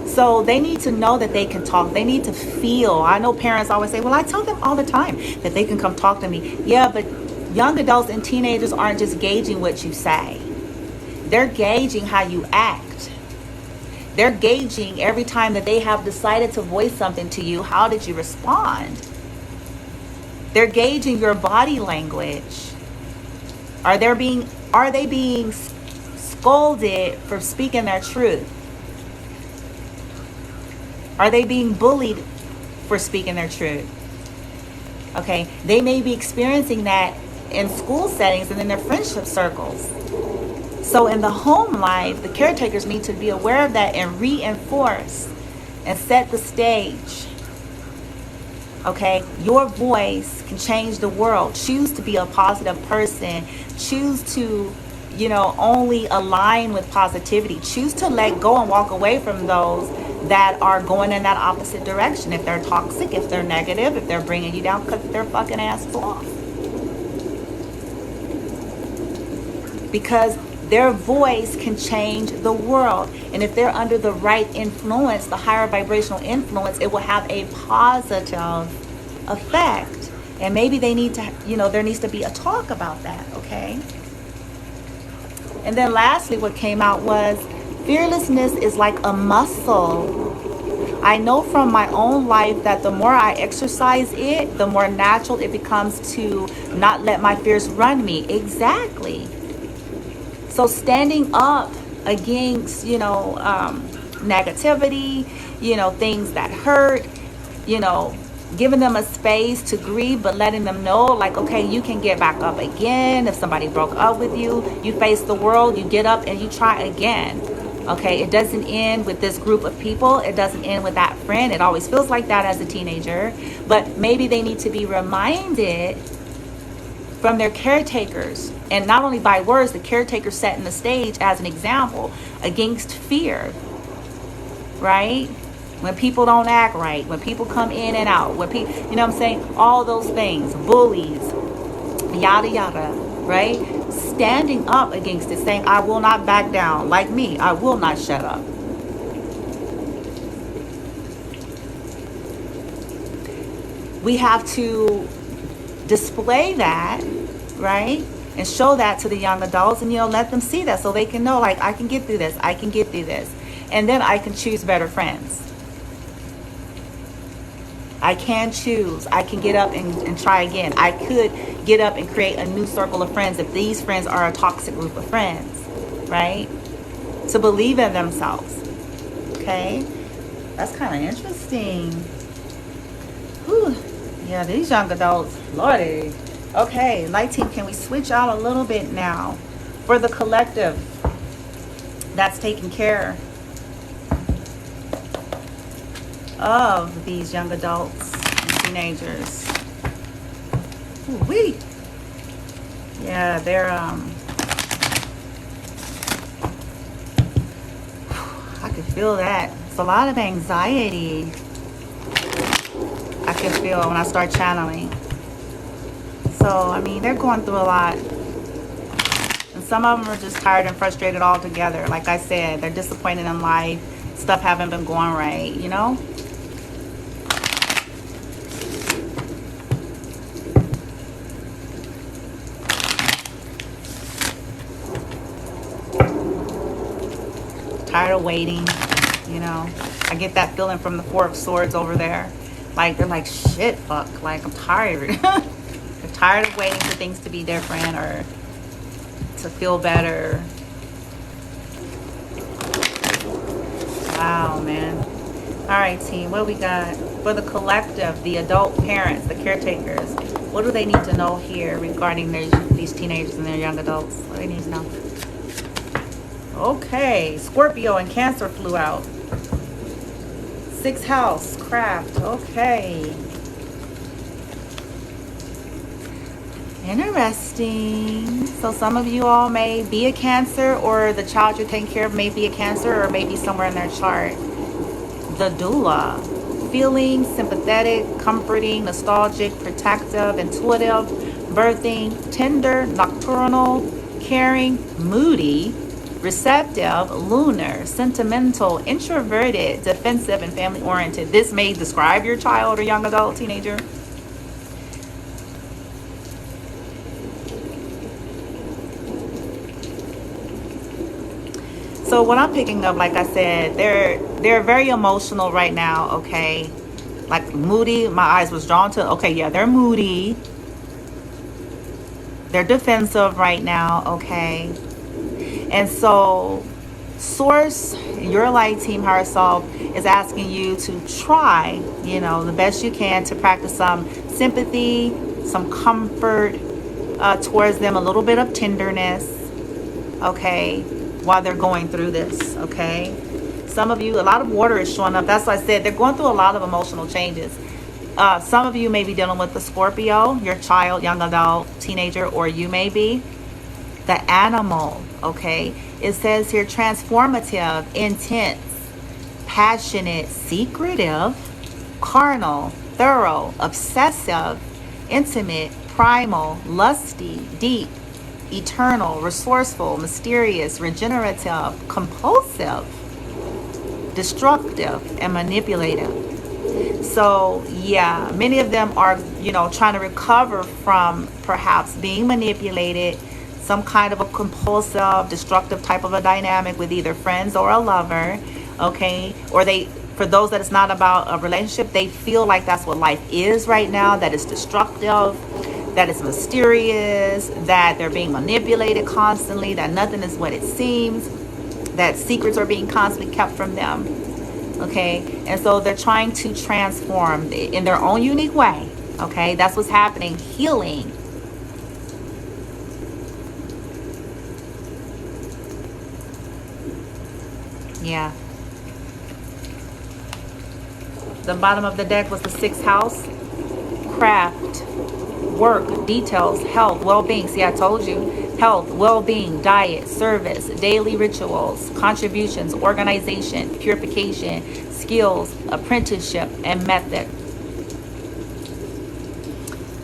So they need to know that they can talk. They need to feel. I know parents always say, well, I tell them all the time that they can come talk to me. Yeah, but young adults and teenagers aren't just gauging what you say. They're gauging how you act. They're gauging every time that they have decided to voice something to you, how did you respond? They're gauging your body language. Are they being scolded for speaking their truth? Are they being bullied for speaking their truth? Okay, they may be experiencing that in school settings and in their friendship circles. So in the home life, the caretakers need to be aware of that and reinforce and set the stage. Okay, your voice can change the world. Choose to be a positive person. Choose to, only align with positivity. Choose to let go and walk away from those that are going in that opposite direction. If they're toxic, if they're negative, if they're bringing you down, cut their fucking asses off. Because their voice can change the world. And if they're under the right influence, the higher vibrational influence, it will have a positive effect. And maybe they need to, there needs to be a talk about that, okay? And then lastly, what came out was fearlessness is like a muscle. I know from my own life that the more I exercise it, the more natural it becomes to not let my fears run me. Exactly. So standing up against, negativity, things that hurt, giving them a space to grieve, but letting them know, like, okay, you can get back up again. If somebody broke up with you, you face the world, you get up and you try again. Okay, it doesn't end with this group of people. It doesn't end with that friend. It always feels like that as a teenager. But maybe they need to be reminded from their caretakers, and not only by words, the caretaker setting the stage as an example against fear, right? When people don't act right, when people come in and out, when people, all those things, bullies, yada yada, right? Standing up against it, saying, I will not back down. Like me, I will not shut up. We have to display that, right? And show that to the young adults, and let them see that so they can know, like, I can get through this, I can get through this, and then I can choose better friends. I can choose. I can get up and try again. I could get up and create a new circle of friends if these friends are a toxic group of friends, right? To believe in themselves. Okay? That's kind of interesting. Whew. Yeah, these young adults, lordy. Okay, light team, can we switch out a little bit now for the collective that's taking care of these young adults and teenagers? Ooh-wee. Yeah, they're I could feel that. It's a lot of anxiety I can feel when I start channeling. So, they're going through a lot. And some of them are just tired and frustrated altogether. Like I said, they're disappointed in life. Stuff haven't been going right, Tired of waiting, I get that feeling from the Four of Swords over there. Like, they're like, shit, fuck. Like, I'm tired. They're tired of waiting for things to be different or to feel better. Wow, man. All right, team, what we got? For the collective, the adult parents, the caretakers, what do they need to know here regarding these teenagers and their young adults? What do they need to know? Okay, Scorpio and Cancer flew out. 6th house, craft, okay. Interesting. So some of you all may be a Cancer, or the child you're taking care of may be a Cancer, or maybe somewhere in their chart. The doula. Feeling, sympathetic, comforting, nostalgic, protective, intuitive, birthing, tender, nocturnal, caring, moody, receptive, lunar, sentimental, introverted, defensive, and family-oriented. This may describe your child or young adult, teenager. So what I'm picking up, like I said, they're very emotional right now, okay? Like moody, my eyes was drawn to, okay, yeah, they're moody. They're defensive right now, okay? And so Source, your light team, higher self, is asking you to try, the best you can to practice some sympathy, some comfort, towards them, a little bit of tenderness, okay, while they're going through this, okay? Some of you, a lot of water is showing up. That's why I said they're going through a lot of emotional changes. Some of you may be dealing with the Scorpio, your child, young adult, teenager, or you may be the animal, okay? It says here transformative, intense, passionate, secretive, carnal, thorough, obsessive, intimate, primal, lusty, deep, eternal, resourceful, mysterious, regenerative, compulsive, destructive, and manipulative. So yeah, many of them are, trying to recover from perhaps being manipulated, some kind of a compulsive, destructive type of a dynamic with either friends or a lover, okay? Or for those that it's not about a relationship, they feel like that's what life is right now, that it's destructive, that it's mysterious, that they're being manipulated constantly, that nothing is what it seems, that secrets are being constantly kept from them, okay? And so they're trying to transform in their own unique way, okay? That's what's happening, healing. Yeah. The bottom of the deck was the 6th house. Craft, work, details, health, well-being. See, I told you. Health, well-being, diet, service, daily rituals, contributions, organization, purification, skills, apprenticeship, and method.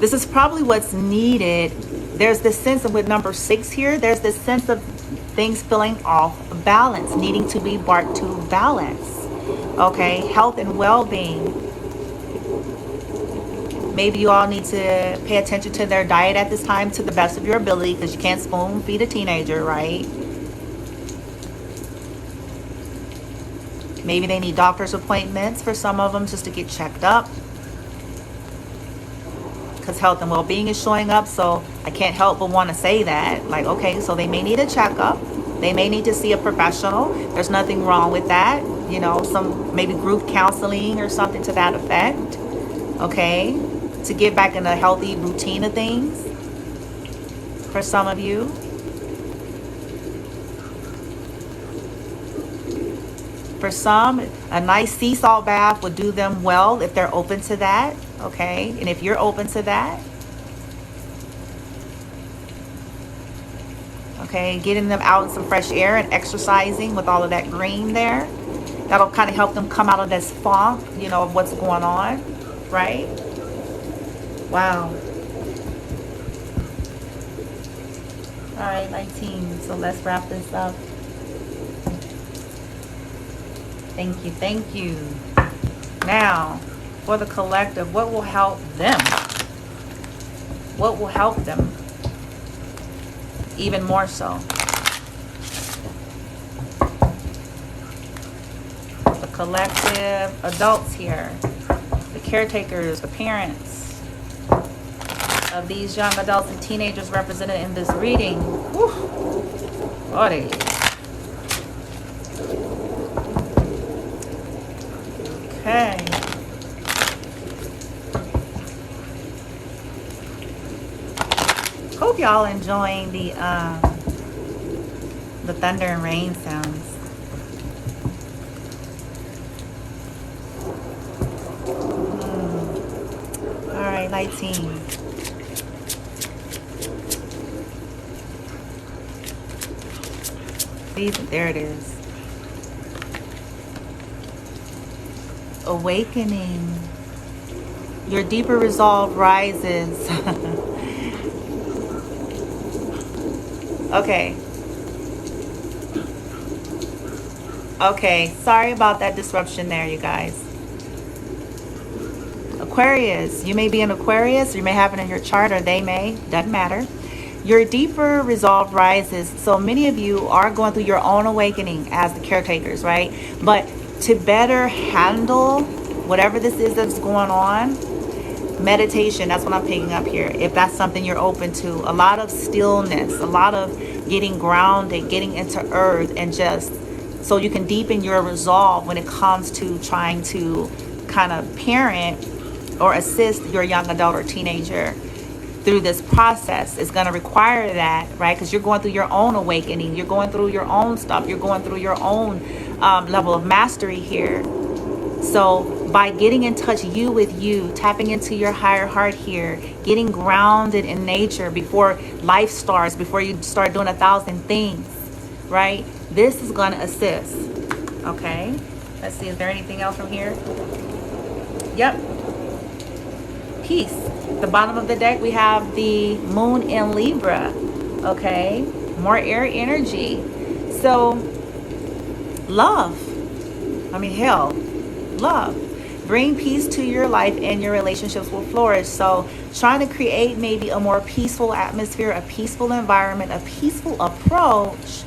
This is probably what's needed. There's this sense of, with number 6 here, there's this sense of things feeling off balance, needing to be brought to balance. Okay, health and well-being. Maybe you all need to pay attention to their diet at this time to the best of your ability, because you can't spoon feed a teenager, right? Maybe they need doctor's appointments for some of them just to get checked up, because health and well-being is showing up. So I can't help but want to say that, like, okay, so they may need a checkup. They may need to see a professional. There's nothing wrong with that. Some maybe group counseling or something to that effect. Okay, to get back in a healthy routine of things for some of you. For some, a nice sea salt bath would do them well if they're open to that. Okay, and if you're open to that. Okay, getting them out in some fresh air and exercising with all of that green there. That'll kind of help them come out of this funk, of what's going on, right? Wow. All right, 19. So let's wrap this up. Thank you, thank you. Now, for the collective, what will help them? What will help them? Even more so. The collective adults here, the caretakers, the parents of these young adults and teenagers represented in this reading. Lordy. Okay. Hope y'all enjoying the thunder and rain sounds. All right, 19. There it is. Awakening. Your deeper resolve rises. Okay, sorry about that disruption there, you guys. Aquarius, you may be an Aquarius, you may have it in your chart, or they may, doesn't matter. Your deeper resolve rises. So many of you are going through your own awakening as the caretakers, right? But to better handle whatever this is that's going on, meditation, that's what I'm picking up here. If that's something you're open to, a lot of stillness, a lot of getting grounded, getting into earth, and just so you can deepen your resolve when it comes to trying to kind of parent or assist your young adult or teenager through this process. It's going to require that, right? Because you're going through your own awakening. You're going through your own stuff. You're going through your own level of mastery here. So by getting in touch you with you, tapping into your higher heart here, getting grounded in nature before life starts, before you start doing 1,000 things, right? This is going to assist. Okay. Let's see. Is there anything else from here? Yep. Peace. The bottom of the deck, we have the moon in Libra. Okay. More air energy. So love. I mean, hell, love. Bring peace to your life and your relationships will flourish. So trying to create maybe a more peaceful atmosphere, a peaceful environment, a peaceful approach,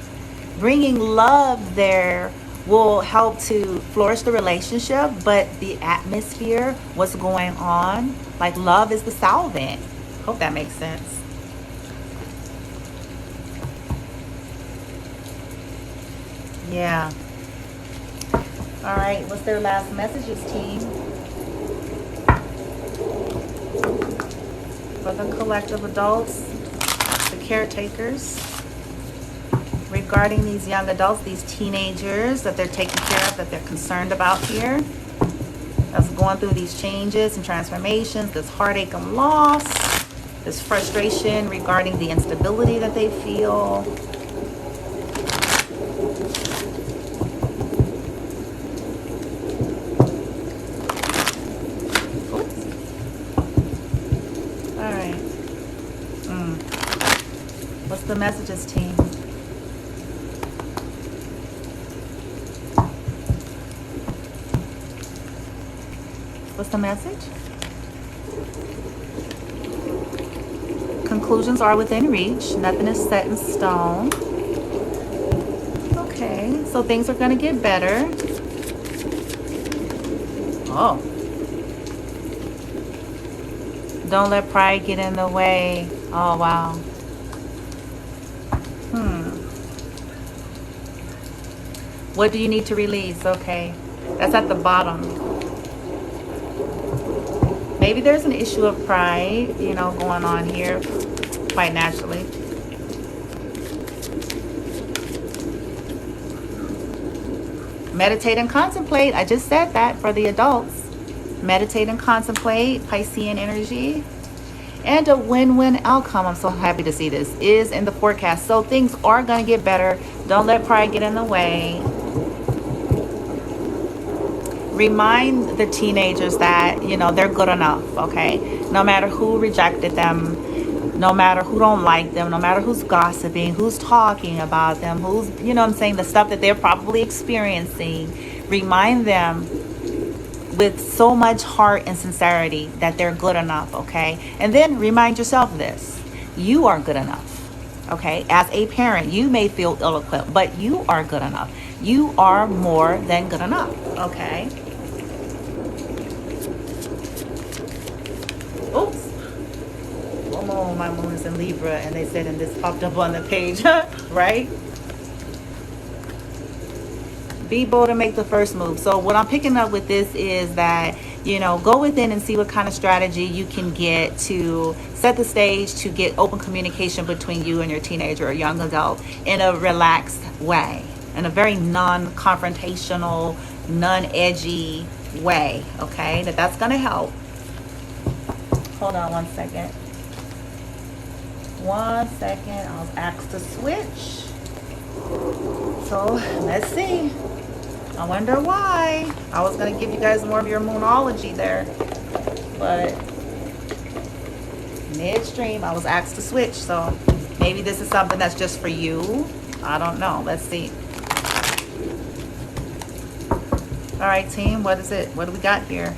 bringing love there will help to flourish the relationship, but the atmosphere, what's going on, like love is the solvent. Hope that makes sense. Yeah. All right, what's their last messages, team? For the collective adults, the caretakers, regarding these young adults, these teenagers that they're taking care of, that they're concerned about here, that's going through these changes and transformations, this heartache and loss, this frustration regarding the instability that they feel. All right. What's the messages, team? What's the message? Conclusions are within reach. Nothing is set in stone. Okay, so things are going to get better. Oh. Don't let pride get in the way. Oh, wow. What do you need to release? Okay, that's at the bottom. Maybe there's an issue of pride, going on here quite naturally. Meditate and contemplate. I just said that for the adults. Meditate and contemplate, Piscean energy. And a win-win outcome, I'm so happy to see this, is in the forecast. So things are going to get better. Don't let pride get in the way. Remind the teenagers that, they're good enough, okay? No matter who rejected them, no matter who don't like them, no matter who's gossiping, who's talking about them, who's, the stuff that they're probably experiencing. Remind them with so much heart and sincerity that they're good enough, okay? And then remind yourself this. You are good enough, okay? As a parent, you may feel ill-equipped, but you are good enough. You are more than good enough, okay? Oops. Oh, my moon is in Libra, and they said, and this popped up on the page, right? Be bold and make the first move. So what I'm picking up with this is that, go within and see what kind of strategy you can get to set the stage to get open communication between you and your teenager or young adult in a relaxed way, in a very non-confrontational, non-edgy way, okay? That's going to help. Hold on 1 second. 1 second. I was asked to switch. So let's see. I wonder why. I was going to give you guys more of your moonology there, but midstream I was asked to switch. So maybe this is something that's just for you. I don't know. Let's see. All right, team. What is it? What do we got here?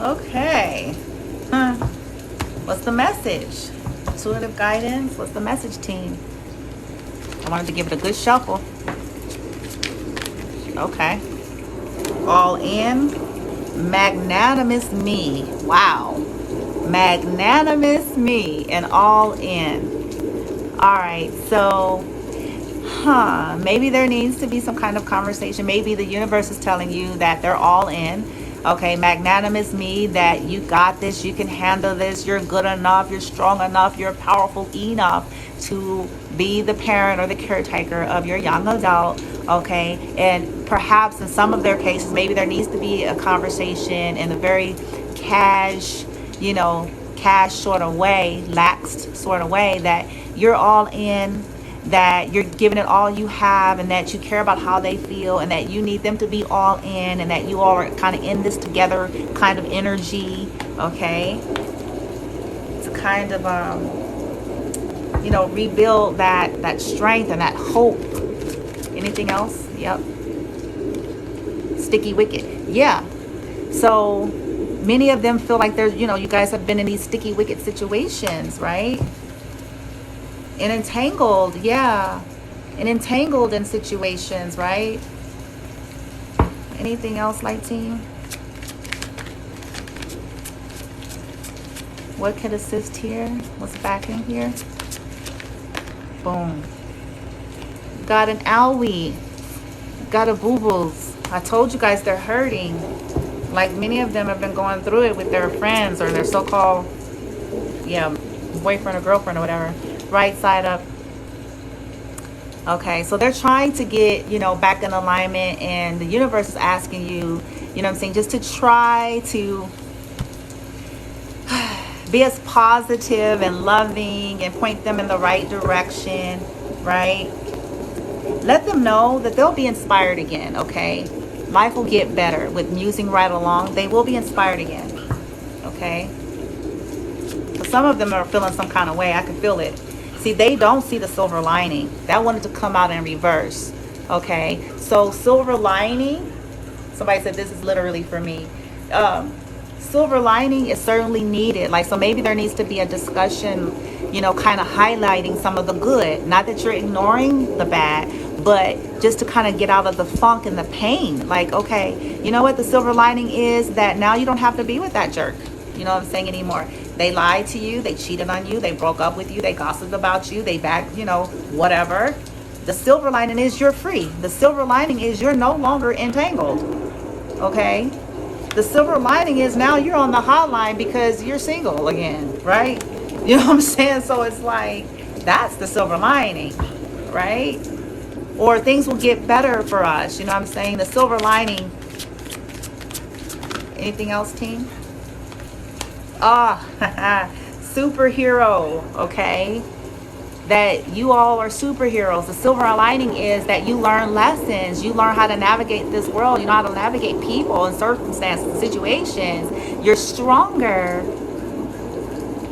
Okay. Huh. What's the message? Intuitive guidance. What's the message, team? I wanted to give it a good shuffle. Okay. All in. Magnanimous me. Wow. Magnanimous me and all in. All right. So, maybe there needs to be some kind of conversation. Maybe the universe is telling you that they're all in. Okay, magnanimous me, that you got this, you can handle this, you're good enough, you're strong enough, you're powerful enough to be the parent or the caretaker of your young adult. Okay, and perhaps in some of their cases, maybe there needs to be a conversation in a very cash, cash sort of way, laxed sort of way, that you're all in, that you're giving it all you have, and that you care about how they feel, and that you need them to be all in, and that you all are kind of in this together kind of energy. Okay, to kind of rebuild that strength and that hope. Anything else? Yep. Sticky wicket. Yeah. So many of them feel like there's, you guys have been in these sticky wicket situations, right? And entangled, yeah. And entangled in situations, right? Anything else, light team? What could assist here? What's backing here? Boom. Got an owie. Got a boo-boos. I told you guys they're hurting. Like many of them have been going through it with their friends or their so-called, boyfriend or girlfriend or whatever. Right side up. Okay, so they're trying to get, back in alignment, and the universe is asking you, just to try to be as positive and loving and point them in the right direction, right? Let them know that they'll be inspired again, okay? Life will get better with musing right along. They will be inspired again, okay? But some of them are feeling some kind of way. I can feel it. See, they don't see the silver lining. That wanted to come out in reverse, okay? So silver lining, somebody said this is literally for me. Silver lining is certainly needed. So maybe there needs to be a discussion, kind of highlighting some of the good. Not that you're ignoring the bad, but just to kind of get out of the funk and the pain. Okay, you know what the silver lining is? That now you don't have to be with that jerk. You know what I'm saying, anymore. They lied to you, they cheated on you, they broke up with you, they gossiped about you, they whatever. The silver lining is you're free. The silver lining is you're no longer entangled. Okay? The silver lining is now you're on the hotline because you're single again, right? You know what I'm saying? So it's that's the silver lining, right? Or things will get better for us. You know what I'm saying? The silver lining. Anything else, team? Superhero, okay? That you all are superheroes. The silver lining is that you learn lessons. You learn how to navigate this world. You know how to navigate people and circumstances and situations. You're stronger.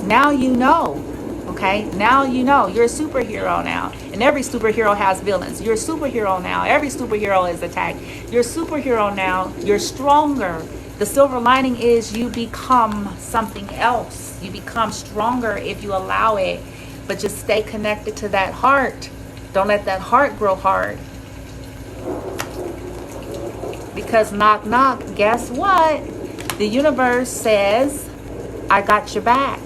Now you know, okay? Now you know. You're a superhero now. And every superhero has villains. You're a superhero now. Every superhero is attacked. You're a superhero now. You're stronger. The silver lining is you become something else. You become stronger if you allow it. But just stay connected to that heart. Don't let that heart grow hard. Because knock, knock, guess what? The universe says, I got your back.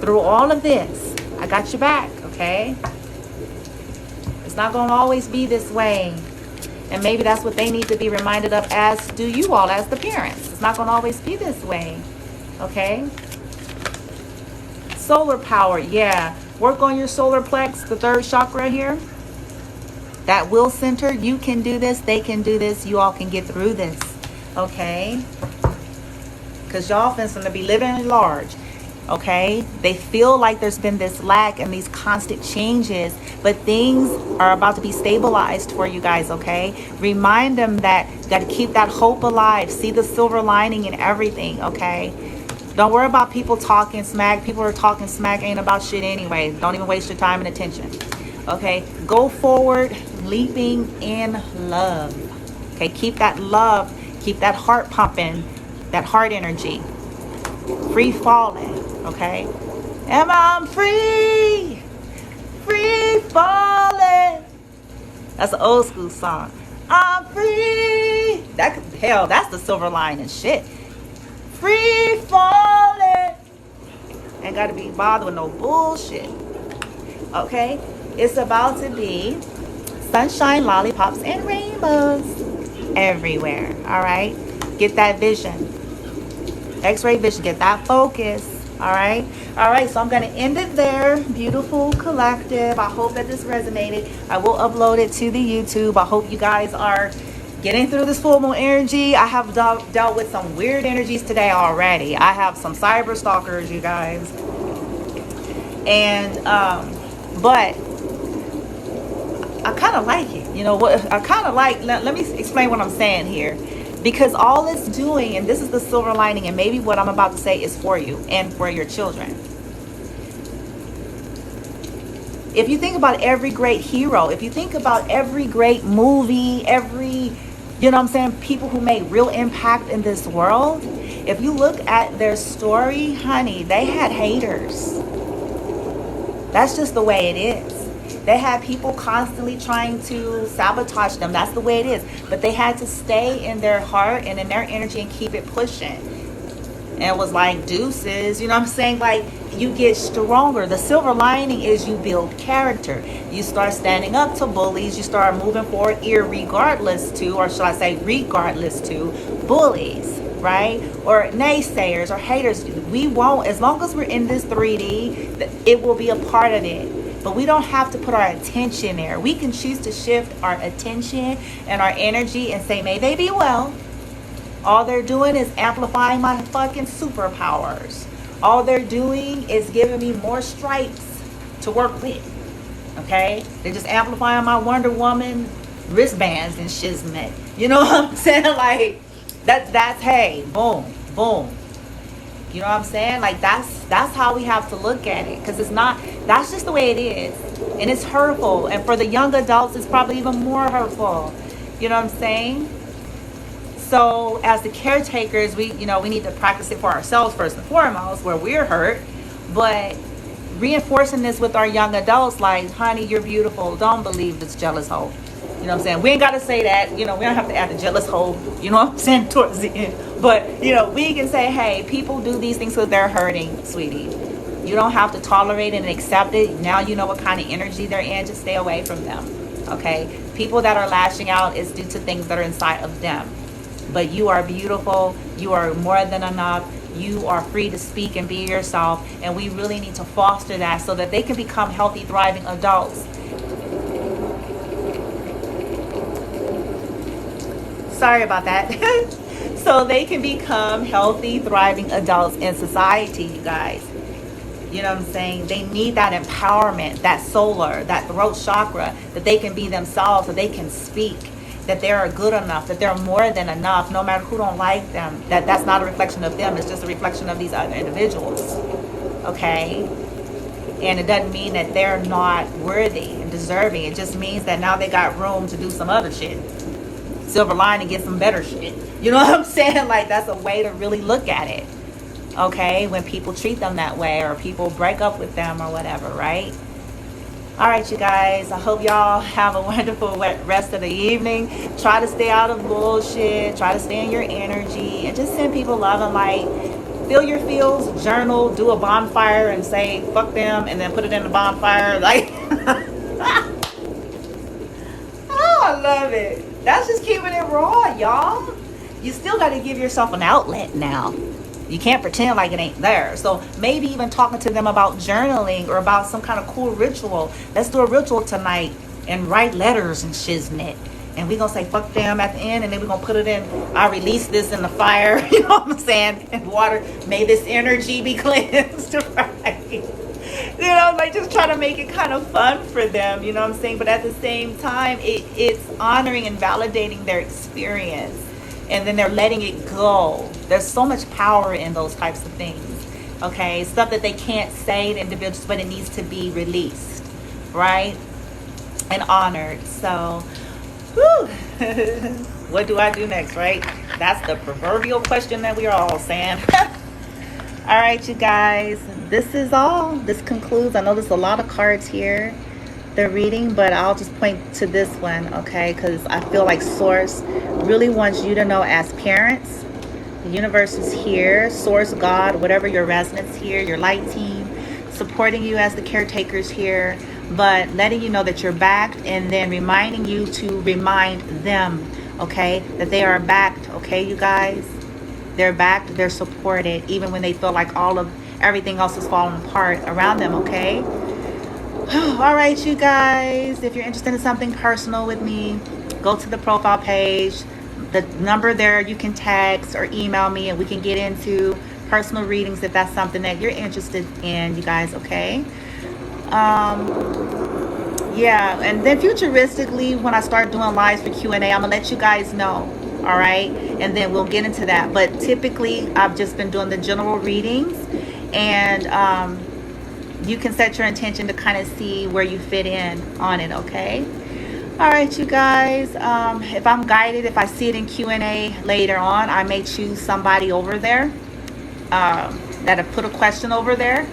Through all of this, I got your back, okay? It's not going to always be this way. And maybe that's what they need to be reminded of, as do you all, as the parents. It's not going to always be this way, okay? Solar power, yeah. Work on your solar plex, the third chakra here. That will center. You can do this. They can do this. You all can get through this, okay? Because y'all finna to be living large. Okay, they feel like there's been this lack and these constant changes, but things are about to be stabilized for you guys. Okay, remind them that you got to keep that hope alive. See the silver lining in everything. Okay, don't worry about people talking smack. People who are talking smack ain't about shit anyway. Don't even waste your time and attention. Okay, go forward, leaping in love. Okay, keep that love, keep that heart pumping. that heart energy, free falling, okay? And I'm free, free falling. That's an old school song. I'm free. That's the silver lining shit. Free falling. Ain't got to be bothered with no bullshit. Okay? It's about to be sunshine, lollipops, and rainbows everywhere. All right? Get that vision. X-ray vision. Get that focus. All right? All right, so I'm going to end it there. Beautiful collective. I hope that this resonated. I will upload it to the YouTube. I hope you guys are getting through this full moon energy. I have dealt with some weird energies today already. I have some cyber stalkers, you guys. And, but I kind of like it. You know what? I kind of like, let me explain what I'm saying here. Because all it's doing, and this is the silver lining, and maybe what I'm about to say is for you and for your children. If you think about every great hero, if you think about every great movie, every, you know what I'm saying, people who made real impact in this world, if you look at their story, honey, they had haters. That's just the way it is. They had people constantly trying to sabotage them. That's the way it is. But they had to stay in their heart and in their energy and keep it pushing. And it was like deuces, you know what I'm saying? Like, you get stronger. The silver lining is you build character. You start standing up to bullies. You start moving forward irregardless to, or should I say regardless to, bullies, right? Or naysayers or haters. We won't, as long as we're in this 3D, it will be a part of it. But we don't have to put our attention there. We can choose to shift our attention and our energy and say, may they be well. All they're doing is amplifying my fucking superpowers. All they're doing is giving me more stripes to work with. Okay? They're just amplifying my Wonder Woman wristbands and shiznit. You know what I'm saying? Like, that's hey, boom, boom. You know what I'm saying? Like, that's how we have to look at it. Because it's not, that's just the way it is. And it's hurtful. And for the young adults, it's probably even more hurtful. You know what I'm saying? So as the caretakers, we need to practice it for ourselves first and foremost, where we're hurt. But reinforcing this with our young adults, like, honey, you're beautiful. Don't believe this jealous hoe. You know what I'm saying? We ain't got to say that. You know, we don't have to add the jealous hoe, you know what I'm saying, towards the end. But, you know, we can say, hey, people do these things because they're hurting, sweetie. You don't have to tolerate it and accept it. Now you know what kind of energy they're in. Just stay away from them, okay? People that are lashing out is due to things that are inside of them. But you are beautiful. You are more than enough. You are free to speak and be yourself. And we really need to foster that so that they can become healthy, thriving adults. Sorry about that. So they can become healthy, thriving adults in society, you guys. You know what I'm saying? They need that empowerment, that solar, that throat chakra, that they can be themselves, that they can speak, that they're good enough, that they're more than enough, no matter who don't like them. That's not a reflection of them. It's just a reflection of these other individuals. Okay? And it doesn't mean that they're not worthy and deserving. It just means that now they got room to do some other shit. Silver lining, get some better shit. You know what I'm saying? Like, that's a way to really look at it. Okay? When people treat them that way or people break up with them or whatever, right? All right, you guys. I hope y'all have a wonderful rest of the evening. Try to stay out of bullshit. Try to stay in your energy. And just send people love and light. Feel your feels. Journal. Do a bonfire and say, fuck them. And then put it in the bonfire. Like, oh, I love it. That's just keeping it raw, y'all. You still got to give yourself an outlet now. You can't pretend like it ain't there. So maybe even talking to them about journaling or about some kind of cool ritual. Let's do a ritual tonight and write letters and shiznit. And we're going to say fuck them at the end. And then we're going to put it in. I release this in the fire. You know what I'm saying? And water. May this energy be cleansed. Right? You know, like just try to make it kind of fun for them. You know what I'm saying? But at the same time, it's honoring and validating their experience. And then they're letting it go. There's so much power in those types of things. Okay? Stuff that they can't say to individuals, but it needs to be released. Right? And honored. So, whew. What do I do next, right? That's the proverbial question that we are all saying. All right, you guys, this is all. This concludes. I know there's a lot of cards here they're reading, but I'll just point to this one, okay? Because I feel like Source really wants you to know as parents, the universe is here, Source, God, whatever your resonance here, your light team, supporting you as the caretakers here, but letting you know that you're backed, and then reminding you to remind them, okay, that they are backed, okay, you guys? They're backed, they're supported, even when they feel like everything else is falling apart around them, okay? All right, you guys, if you're interested in something personal with me, go to the profile page. The number there, you can text or email me, and we can get into personal readings if that's something that you're interested in, you guys, okay? Yeah, and then futuristically, when I start doing lives for Q&A, I'm gonna let you guys know, all right? And then we'll get into that. But typically, I've just been doing the general readings, and you can set your intention to kind of see where you fit in on it, okay? All right, you guys, if I'm guided, if I see it in Q&A later on, I may choose somebody over there that have put a question over there,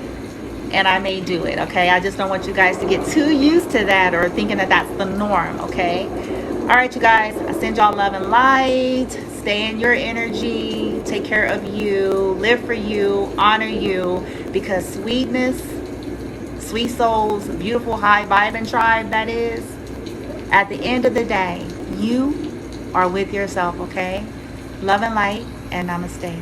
and I may do it, okay? I just don't want you guys to get too used to that or thinking that that's the norm, okay? All right, you guys, I send y'all love and light. Stay in your energy. Take care of you. Live for you. Honor you. Because sweetness, sweet souls, beautiful high vibing tribe that is, at the end of the day, you are with yourself, okay? Love and light, and namaste.